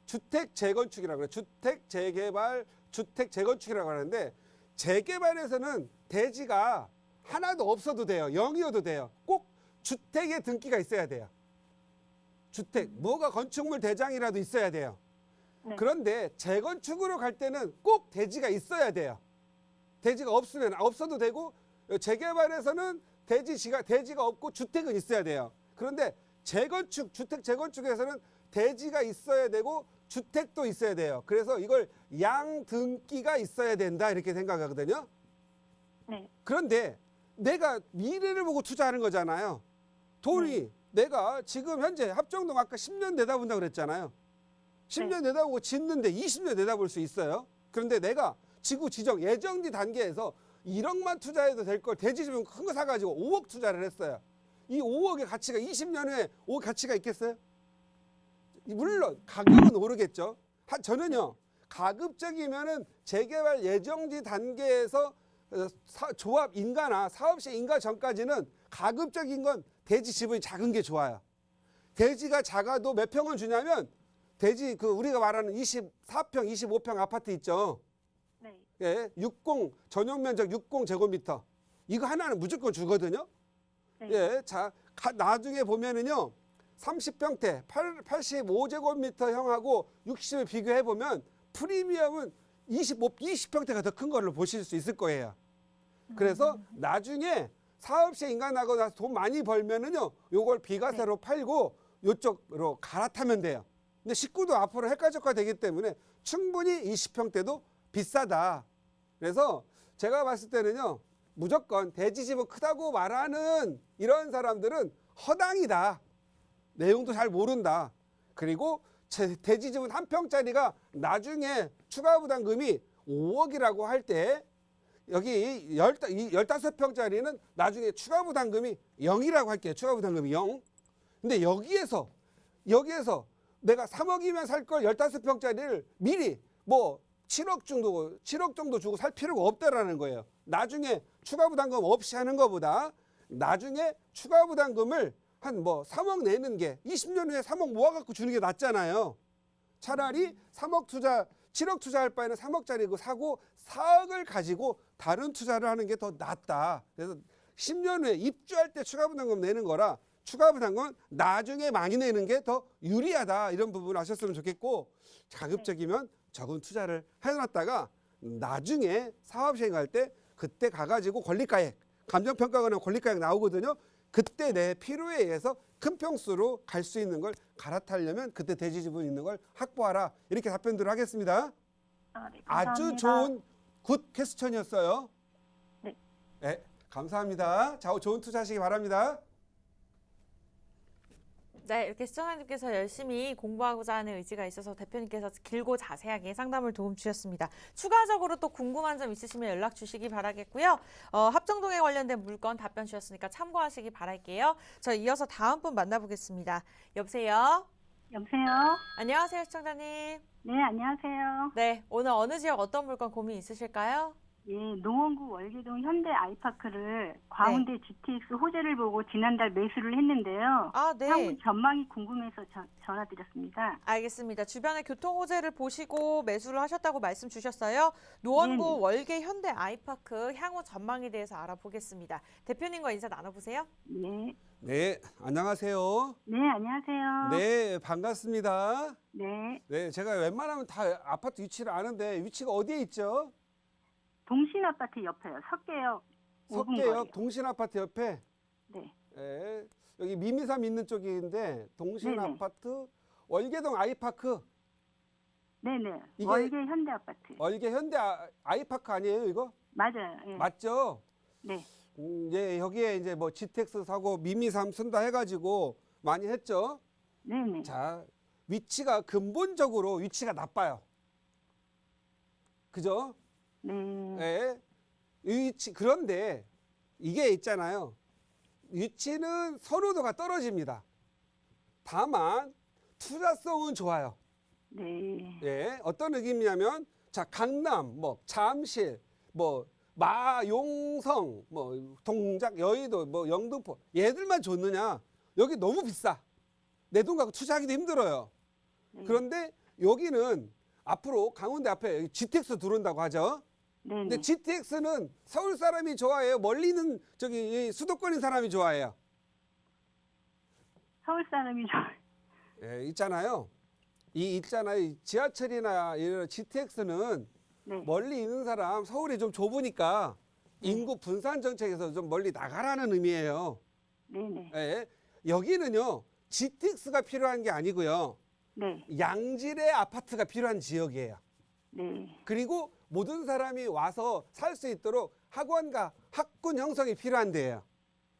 S2: 주택 재건축이라고 해요. 주택 재개발, 주택 재건축이라고 하는데 재개발에서는 대지가 하나도 없어도 돼요. 0이어도 돼요. 꼭 주택의 등기가 있어야 돼요. 주택, 뭐가 건축물 대장이라도 있어야 돼요.
S3: 네.
S2: 그런데 재건축으로 갈 때는 꼭 대지가 있어야 돼요. 대지가 없어도 되고 재개발에서는 대지가 없고 주택은 있어야 돼요. 그런데 주택 재건축에서는 대지가 있어야 되고 주택도 있어야 돼요. 그래서 이걸 양등기가 있어야 된다 이렇게 생각하거든요.
S3: 네.
S2: 그런데 내가 미래를 보고 투자하는 거잖아요. 돈이 내가 지금 현재 합정동 아까 10년 내다본다고 그랬잖아요. 10년 내다보고 짓는데 20년 내다볼 수 있어요. 그런데 내가 지구 지정 예정지 단계에서 1억만 투자해도 될 걸 대지 좀 큰 거 사가지고 5억 투자를 했어요. 이 5억의 가치가 20년 후에 5억 가치가 있겠어요? 물론 가격은 오르겠죠. 저는요 가급적이면은 재개발 예정지 단계에서 조합 인가나 사업시 인가 전까지는 가급적인 건 대지 지분이 작은 게 좋아요. 대지가 작아도 몇 평을 주냐면 대지 우리가 말하는 24평, 25평 아파트 있죠.
S3: 네.
S2: 예, 60 전용 면적 60제곱미터 이거 하나는 무조건 주거든요.
S3: 네.
S2: 예, 자 나중에 보면은요 30평대 85제곱미터 형하고 60을 비교해 보면 프리미엄은 20평대가 더 큰 걸로 보실 수 있을 거예요. 그래서 나중에 사업시에 인간하고 나서 돈 많이 벌면은요, 요걸 비과세로 팔고 요쪽으로 갈아타면 돼요. 근데 식구도 앞으로 헷갈적화 되기 때문에 충분히 20평대도 비싸다. 그래서 제가 봤을 때는요, 무조건 대지집은 크다고 말하는 이런 사람들은 허당이다. 내용도 잘 모른다. 그리고 대지집은 한 평짜리가 나중에 추가 부담금이 5억이라고 할 때 여기 15평짜리는 나중에 추가 부담금이 0이라고 할게요. 추가 부담금이 0. 근데 여기에서 내가 3억이면 살 걸 15평짜리를 미리 뭐 7억 정도 주고 살 필요가 없다라는 거예요. 나중에 추가 부담금 없이 하는 것보다 나중에 추가 부담금을 한 뭐 3억 내는 게 20년 후에 3억 모아갖고 주는 게 낫잖아요. 차라리 7억 투자할 바에는 3억짜리 사고 4억을 가지고 다른 투자를 하는 게 더 낫다. 그래서 10년 후에 입주할 때 추가 부담금 내는 거라 추가 부담금은 나중에 많이 내는 게 더 유리하다. 이런 부분 아셨으면 좋겠고, 가급적이면 적은 투자를 해놨다가 나중에 사업 시행할 때 그때 가가지고 권리가액, 감정평가원의 권리가액 나오거든요. 그때 내 필요에 의해서 큰 평수로 갈 수 있는 걸 갈아타려면 그때 대지지분 있는 걸 확보하라. 이렇게 답변들을 하겠습니다.
S3: 네,
S2: 아주
S3: 감사합니다.
S2: 좋은 굿 퀘스천이었어요.
S3: 네.
S2: 네, 감사합니다. 자, 좋은 투자하시기 바랍니다.
S1: 네, 이렇게 시청자님께서 열심히 공부하고자 하는 의지가 있어서 대표님께서 길고 자세하게 상담을 도움 주셨습니다. 추가적으로 또 궁금한 점 있으시면 연락 주시기 바라겠고요. 합정동에 관련된 물건 답변 주셨으니까 참고하시기 바랄게요. 저 이어서 다음 분 만나보겠습니다. 여보세요?
S4: 여보세요?
S1: 안녕하세요, 시청자님.
S4: 네, 안녕하세요.
S1: 네, 오늘 어느 지역 어떤 물건 고민 있으실까요?
S4: 예, 농원구 월계동 현대 아이파크를 광운대 GTX 호재를 보고 지난달 매수를 했는데요.
S1: 아, 네.
S4: 향후 전망이 궁금해서 전화드렸습니다.
S1: 알겠습니다. 주변의 교통 호재를 보시고 매수를 하셨다고 말씀 주셨어요. 노원구
S4: 네네.
S1: 월계 현대 아이파크 향후 전망에 대해서 알아보겠습니다. 대표님과 인사 나눠보세요.
S4: 네.
S2: 네, 안녕하세요.
S4: 네, 안녕하세요.
S2: 네, 반갑습니다.
S4: 네.
S2: 네, 제가 웬만하면 다 아파트 위치를 아는데 위치가 어디에 있죠?
S4: 동신아파트 옆에요. 석계역 5분
S2: 석계역
S4: 거리요.
S2: 동신아파트 옆에.
S4: 네.
S2: 예, 여기 미미삼 있는 쪽인데 동신아파트 월계동 아이파크.
S4: 네네.
S2: 이게-
S4: 월계 현대 아파트.
S2: 월계 현대 아이파크 아니에요, 이거?
S4: 맞아요. 예.
S2: 맞죠?
S4: 네.
S2: 예, 여기에 이제 뭐 GTX 사고 미미삼 쓴다 해가지고 많이 했죠.
S4: 네네.
S2: 자, 위치가 근본적으로 위치가 나빠요. 그죠?
S4: 네.
S2: 예. 위치, 그런데 이게 있잖아요. 위치는 선호도가 떨어집니다. 다만 투자성은 좋아요.
S4: 네.
S2: 예. 어떤 느낌이냐면, 자, 강남, 뭐 잠실, 뭐 마용성, 뭐 동작, 여의도, 뭐 영등포, 얘들만 좋느냐? 여기 너무 비싸. 내 돈 갖고 투자하기도 힘들어요.
S4: 네.
S2: 그런데 여기는 앞으로 강원대 앞에 GTX 들어온다고 하죠.
S4: 네네.
S2: 근데 GTX는 서울 사람이 좋아해요? 멀리 있는 저기 수도권인 사람이 좋아해요?
S4: 서울 사람이
S2: 예, 있잖아요. 있잖아요. 지하철이나 이런 GTX는
S4: 네.
S2: 멀리 있는 사람, 서울이 좀 좁으니까 인구 분산 정책에서 좀 멀리 나가라는 의미예요.
S4: 네네.
S2: 예, 여기는요, GTX가 필요한 게 아니고요.
S4: 네.
S2: 양질의 아파트가 필요한 지역이에요.
S4: 네.
S2: 그리고 모든 사람이 와서 살 수 있도록 학원과 학군 형성이 필요한 데예요.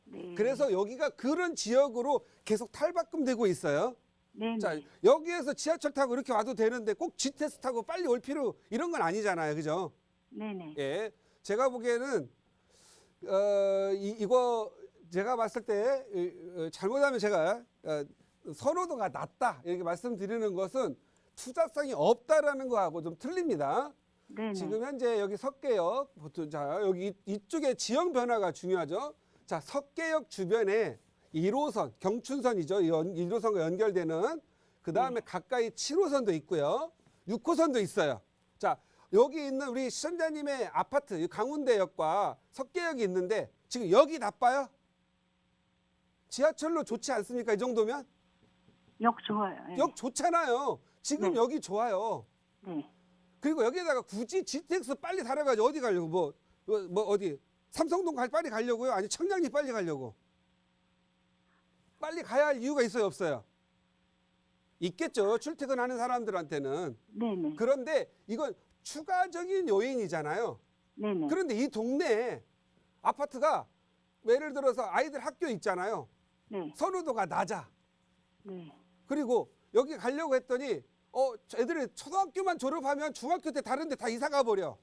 S4: 네.
S2: 그래서 여기가 그런 지역으로 계속 탈바꿈되고 있어요.
S4: 네네.
S2: 자, 여기에서 지하철 타고 이렇게 와도 되는데 꼭 GTX 타고 빨리 올 필요 이런 건 아니잖아요. 그죠?
S4: 네네.
S2: 예. 제가 보기에는 이거 제가 봤을 때 잘못하면 제가 선호도가 낮다 이렇게 말씀드리는 것은 투자성이 없다라는 거하고 좀 틀립니다.
S4: 네네.
S2: 지금 현재 여기 석계역, 자 여기 이쪽에 지형 변화가 중요하죠. 자, 석계역 주변에 1호선, 경춘선이죠. 1호선과 연결되는 그 다음에 가까이 7호선도 있고요. 6호선도 있어요. 자, 여기 있는 우리 시청자님의 아파트, 강운대역과 석계역이 있는데 지금 여기 나빠요? 지하철로 좋지 않습니까? 이 정도면?
S4: 역 좋아요. 예.
S2: 역 좋잖아요. 지금
S4: 네.
S2: 여기 좋아요.
S4: 네.
S2: 그리고 여기에다가 굳이 GTX 빨리 달아가지고 어디 가려고 뭐 어디 삼성동 빨리 가려고요? 아니 청량리 빨리 가려고? 빨리 가야 할 이유가 있어요, 없어요? 있겠죠. 출퇴근하는 사람들한테는.
S4: 네네.
S2: 그런데 이건 추가적인 요인이잖아요.
S4: 네네.
S2: 그런데 이 동네에 아파트가 예를 들어서 아이들 학교 있잖아요.
S4: 네.
S2: 선호도가 낮아.
S4: 네.
S2: 그리고 여기 가려고 했더니 애들이 초등학교만 졸업하면 중학교 때 다른 데 다 이사 가버려.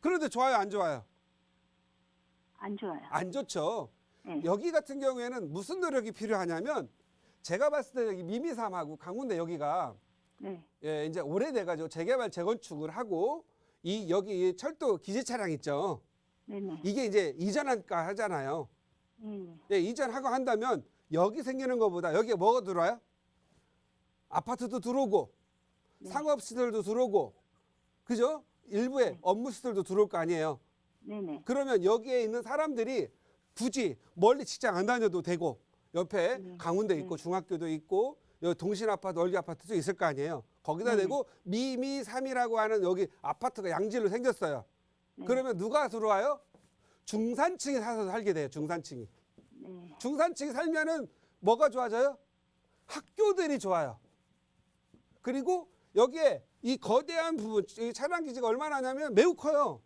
S2: 그런데 좋아요, 안 좋아요?
S4: 안 좋아요.
S2: 안 좋죠.
S4: 네.
S2: 여기 같은 경우에는 무슨 노력이 필요하냐면 제가 봤을 때 여기 미미삼하고 강문대 여기가
S4: 네.
S2: 예, 이제 오래돼가지고 재개발 재건축을 하고 여기 철도 기지 차량 있죠.
S4: 네네.
S2: 이게 이제 이전할까 하잖아요.
S4: 네네.
S2: 예, 이전하고 한다면 여기 생기는 것보다 여기에 뭐가 들어와요? 아파트도 들어오고
S4: 네.
S2: 상업시설도 들어오고 그죠? 일부의
S4: 네.
S2: 업무시설도 들어올 거 아니에요.
S4: 네네.
S2: 그러면 여기에 있는 사람들이 굳이 멀리 직장 안 다녀도 되고 옆에
S4: 네.
S2: 강원도
S4: 네.
S2: 있고 중학교도 있고 여기 동신아파트, 월계아파트도 있을 거 아니에요. 거기다
S4: 네.
S2: 대고 미미삼이라고 하는 여기 아파트가 양지로 생겼어요.
S4: 네.
S2: 그러면 누가 들어와요? 중산층이 사서 살게 돼요. 중산층이.
S4: 네.
S2: 중산층이 살면은 뭐가 좋아져요? 학교들이 좋아요. 그리고 여기에 이 거대한 부분, 이 차량 기지가 얼마나 하냐면 매우 커요.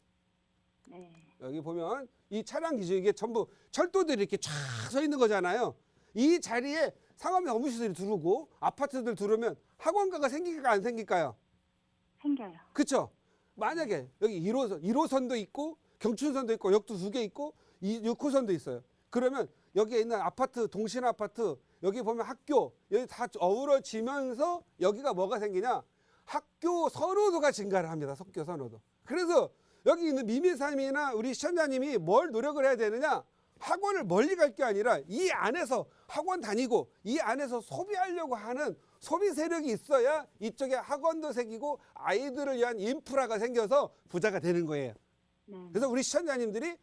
S4: 네.
S2: 여기 보면 이 차량 기지 이게 전부 철도들이 이렇게 쫙 서 있는 거잖아요. 이 자리에 상업의 업무시설이 들어오고 아파트들 들어오면 학원가가 생길까 안 생길까요?
S4: 생겨요.
S2: 그렇죠? 만약에 여기 1호선도 있고 경춘선도 있고 역도 2개 있고 6호선도 있어요. 그러면 여기에 있는 아파트, 동신 아파트 여기 보면 학교 여기 다 어우러지면서 여기가 뭐가 생기냐? 학교 선호도가 증가를 합니다. 학교 선호도. 그래서 여기 있는 미미삼이나 우리 시청자님이 뭘 노력을 해야 되느냐? 학원을 멀리 갈 게 아니라 이 안에서 학원 다니고 이 안에서 소비하려고 하는 소비 세력이 있어야 이쪽에 학원도 생기고 아이들을 위한 인프라가 생겨서 부자가 되는 거예요.
S4: 네.
S2: 그래서 우리 시청자님들이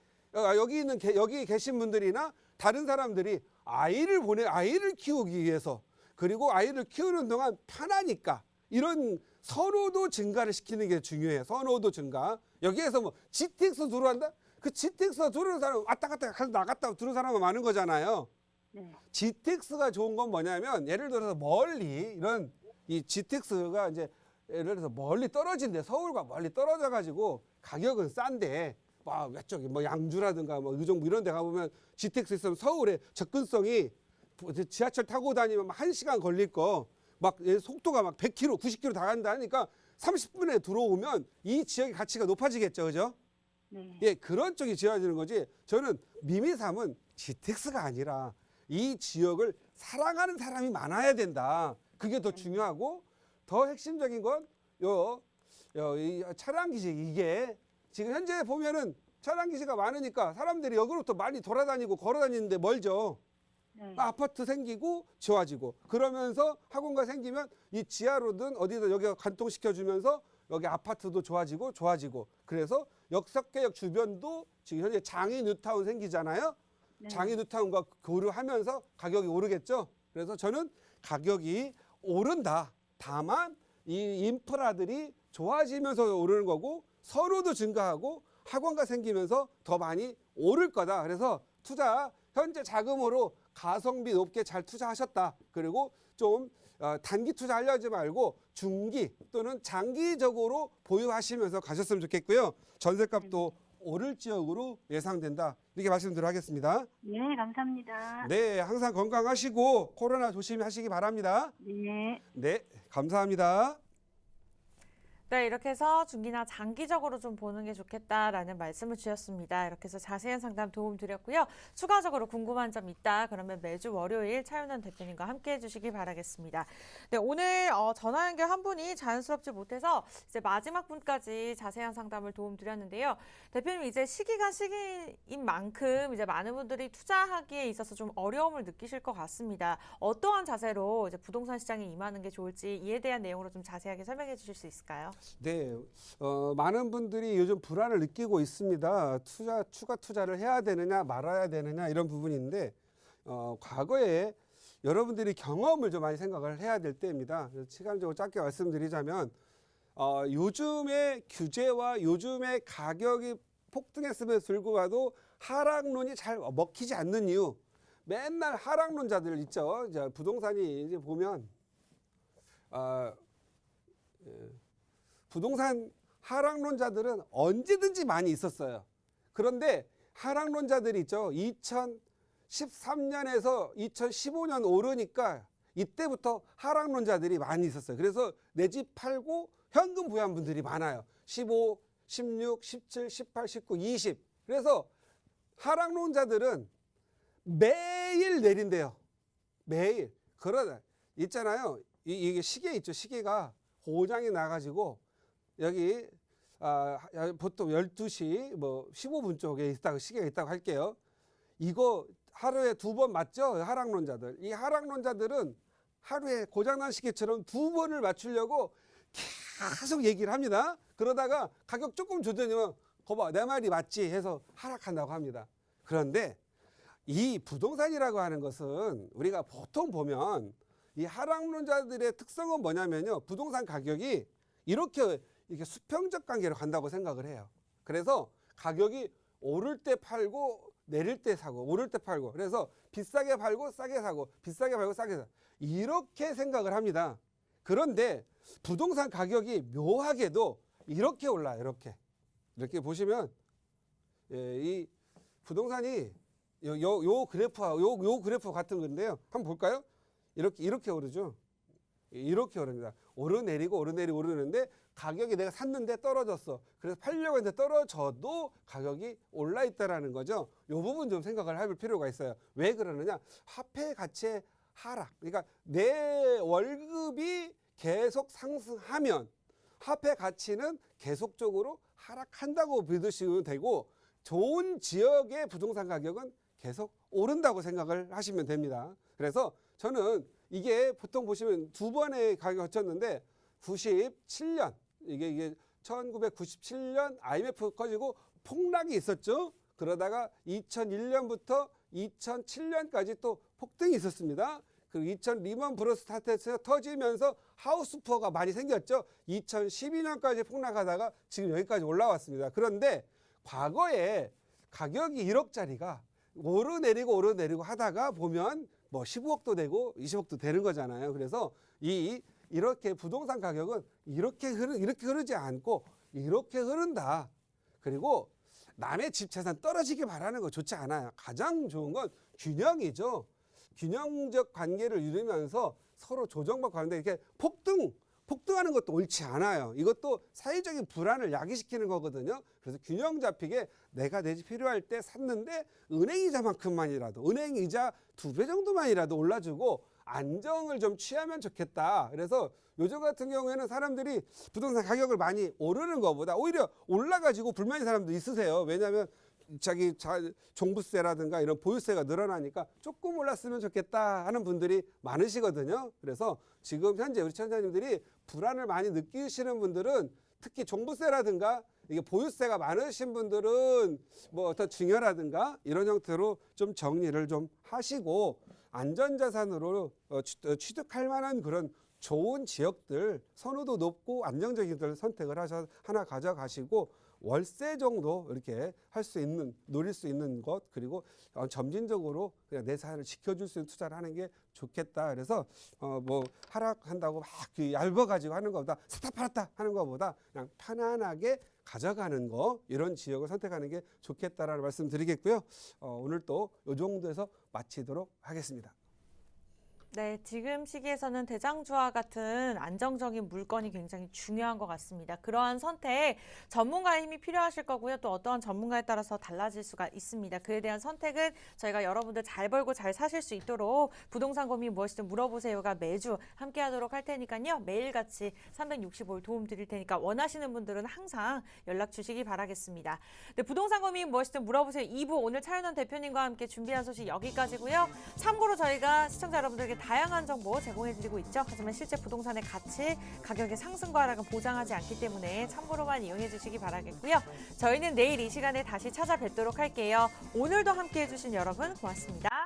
S2: 여기 계신 분들이나 다른 사람들이 아이를 키우기 위해서 그리고 아이를 키우는 동안 편하니까 이런 선호도 증가를 시키는 게 중요해요. 선호도 증가. 여기에서 뭐 GTX 들어간다? 그 GTX가 들어오는 사람 왔다 갔다 가서 나갔다 들어오는 사람은 많은 거잖아요.
S4: 네.
S2: GTX가 좋은 건 뭐냐면 예를 들어서 멀리 이런 이 GTX가 이제 예를 들어서 멀리 떨어진데 서울과 멀리 떨어져 가지고 가격은 싼데 막 외쪽에 뭐 양주라든가 뭐 의정 이런 데 가보면 GTX 있으면 서울에 접근성이 지하철 타고 다니면 막 1시간 걸릴 거 막 속도가 막 100km, 90km 다 간다 하니까 30분에 들어오면 이 지역의 가치가 높아지겠죠. 그죠?
S4: 네.
S2: 예, 그런 쪽이 지어지는 거지. 저는 미미삼은 GTX가 아니라 이 지역을 사랑하는 사람이 많아야 된다. 그게 더 중요하고 더 핵심적인 건 이 차량 기지 이게 지금 현재 보면은 차량 기지가 많으니까 사람들이 여기로부터 많이 돌아다니고 걸어다니는데 멀죠.
S4: 네.
S2: 아파트 생기고 좋아지고 그러면서 학원가 생기면 이 지하로든 어디든 여기가 관통시켜주면서 여기 아파트도 좋아지고 그래서 역석계역 주변도 지금 현재 장이 뉴타운 생기잖아요.
S4: 네.
S2: 장이 뉴타운과 교류하면서 가격이 오르겠죠. 그래서 저는 가격이 오른다. 다만 이 인프라들이 좋아지면서 오르는 거고 선호도 증가하고 학원가 생기면서 더 많이 오를 거다. 그래서 투자 현재 자금으로 가성비 높게 잘 투자하셨다. 그리고 좀 단기 투자하려 하지 말고 중기 또는 장기적으로 보유하시면서 가셨으면 좋겠고요. 전세값도 오를 지역으로 예상된다. 이렇게 말씀드리도록 하겠습니다.
S4: 네, 감사합니다.
S2: 네, 항상 건강하시고 코로나 조심하시기 바랍니다.
S4: 네.
S2: 네, 감사합니다.
S1: 네, 이렇게 해서 중기나 장기적으로 좀 보는 게 좋겠다라는 말씀을 주셨습니다. 이렇게 해서 자세한 상담 도움 드렸고요. 추가적으로 궁금한 점 있다 그러면 매주 월요일 차윤원 대표님과 함께 해주시기 바라겠습니다. 네, 오늘 전화 연결 한 분이 자연스럽지 못해서 이제 마지막 분까지 자세한 상담을 도움 드렸는데요. 대표님 이제 시기가 시기인 만큼 이제 많은 분들이 투자하기에 있어서 좀 어려움을 느끼실 것 같습니다. 어떠한 자세로 이제 부동산 시장에 임하는 게 좋을지 이에 대한 내용으로 좀 자세하게 설명해 주실 수 있을까요?
S2: 네, 많은 분들이 요즘 불안을 느끼고 있습니다. 추가 투자를 해야 되느냐 말아야 되느냐 이런 부분인데 과거에 여러분들이 경험을 좀 많이 생각을 해야 될 때입니다. 시간적으로 짧게 말씀드리자면 요즘의 규제와 요즘의 가격이 폭등했음에도 불구하고 하락론이 잘 먹히지 않는 이유, 맨날 하락론자들 있죠. 이제 부동산이 이제 보면 부동산 하락론자들은 언제든지 많이 있었어요. 그런데 하락론자들이 있죠. 2013년에서 2015년 오르니까 이때부터 하락론자들이 많이 있었어요. 그래서 내 집 팔고 현금 부여한 분들이 많아요. 15, 16, 17, 18, 19, 20. 그래서 하락론자들은 매일 내린대요. 매일. 그러다 있잖아요. 이게 시계 있죠. 시계가 고장이 나가지고 여기 보통 12시 뭐 15분 쪽에 있다고 시계가 있다고 할게요. 이거 하루에 2번 맞죠? 하락론자들. 이 하락론자들은 하루에 고장난 시계처럼 2번을 맞추려고 계속 얘기를 합니다. 그러다가 가격 조금 조정이면 거봐 내 말이 맞지 해서 하락한다고 합니다. 그런데 이 부동산이라고 하는 것은 우리가 보통 보면 이 하락론자들의 특성은 뭐냐면요. 부동산 가격이 이렇게 수평적 관계로 간다고 생각을 해요. 그래서 가격이 오를 때 팔고 내릴 때 사고 오를 때 팔고 그래서 비싸게 팔고 싸게 사고 비싸게 팔고 싸게 사고 이렇게 생각을 합니다. 그런데 부동산 가격이 묘하게도 이렇게 올라요. 이렇게 보시면 이 부동산이 요 그래프와 요 그래프 같은 건데요. 한번 볼까요? 이렇게 오르죠. 이렇게 오릅니다. 오르내리고 오르는데 가격이 내가 샀는데 떨어졌어. 그래서 팔려고 했는데 떨어져도 가격이 올라 있다라는 거죠. 이 부분 좀 생각을 해볼 필요가 있어요. 왜 그러느냐? 화폐 가치의 하락. 그러니까 내 월급이 계속 상승하면 화폐 가치는 계속적으로 하락한다고 믿으시면 되고 좋은 지역의 부동산 가격은 계속 오른다고 생각을 하시면 됩니다. 그래서 저는 이게 보통 보시면 2번의 가격이 거쳤는데 97년 이게 1997년 IMF 꺼지고 폭락이 있었죠. 그러다가 2001년부터 2007년까지 또 폭등이 있었습니다. 그리고 2000 리먼 브러스 사태에서 터지면서 하우스 푸어가 많이 생겼죠. 2012년까지 폭락하다가 지금 여기까지 올라왔습니다. 그런데 과거에 가격이 1억짜리가 오르내리고 하다가 보면 뭐 15억도 되고 20억도 되는 거잖아요. 그래서 이렇게 부동산 가격은 이렇게 흐르지 않고 이렇게 흐른다. 그리고 남의 집 재산 떨어지게 바라는 거 좋지 않아요. 가장 좋은 건 균형이죠. 균형적 관계를 이루면서 서로 조정받고 하는데 이렇게 폭등하는 것도 옳지 않아요. 이것도 사회적인 불안을 야기시키는 거거든요. 그래서 균형 잡히게 내가 내 집 필요할 때 샀는데 은행이자만큼만이라도 은행이자 2배 정도만이라도 올라주고 안정을 좀 취하면 좋겠다. 그래서 요즘 같은 경우에는 사람들이 부동산 가격을 많이 오르는 것보다 오히려 올라가지고 불만인 사람도 있으세요. 왜냐하면 자기 종부세라든가 이런 보유세가 늘어나니까 조금 올랐으면 좋겠다 하는 분들이 많으시거든요. 그래서 지금 현재 우리 시청자님들이 불안을 많이 느끼시는 분들은 특히 종부세라든가 이게 보유세가 많으신 분들은 뭐 어떤 증여라든가 이런 형태로 좀 정리를 좀 하시고 안전자산으로 취득할 만한 그런 좋은 지역들 선호도 높고 안정적인 들 선택을 하나 가져가시고 월세 정도 이렇게 할 수 있는 노릴 수 있는 것 그리고 점진적으로 그냥 내 사연을 지켜줄 수 있는 투자를 하는 게 좋겠다. 그래서 뭐 하락한다고 막 얇아가지고 하는 것보다 샀다 팔았다 하는 것보다 그냥 편안하게 가져가는 거 이런 지역을 선택하는 게 좋겠다라는 말씀드리겠고요. 오늘 또 이 정도에서 마치도록 하겠습니다.
S1: 네, 지금 시기에서는 대장주와 같은 안정적인 물건이 굉장히 중요한 것 같습니다. 그러한 선택, 전문가의 힘이 필요하실 거고요. 또 어떠한 전문가에 따라서 달라질 수가 있습니다. 그에 대한 선택은 저희가 여러분들 잘 벌고 잘 사실 수 있도록 부동산 고민 무엇이든 물어보세요가 매주 함께 하도록 할 테니까요. 매일같이 365일 도움 드릴 테니까 원하시는 분들은 항상 연락 주시기 바라겠습니다. 네, 부동산 고민 무엇이든 물어보세요 2부 오늘 차윤원 대표님과 함께 준비한 소식 여기까지고요. 참고로 저희가 시청자 여러분들에게 다양한 정보 제공해드리고 있죠. 하지만 실제 부동산의 가치, 가격의 상승과 하락은 보장하지 않기 때문에 참고로만 이용해주시기 바라겠고요. 저희는 내일 이 시간에 다시 찾아뵙도록 할게요. 오늘도 함께해주신 여러분 고맙습니다.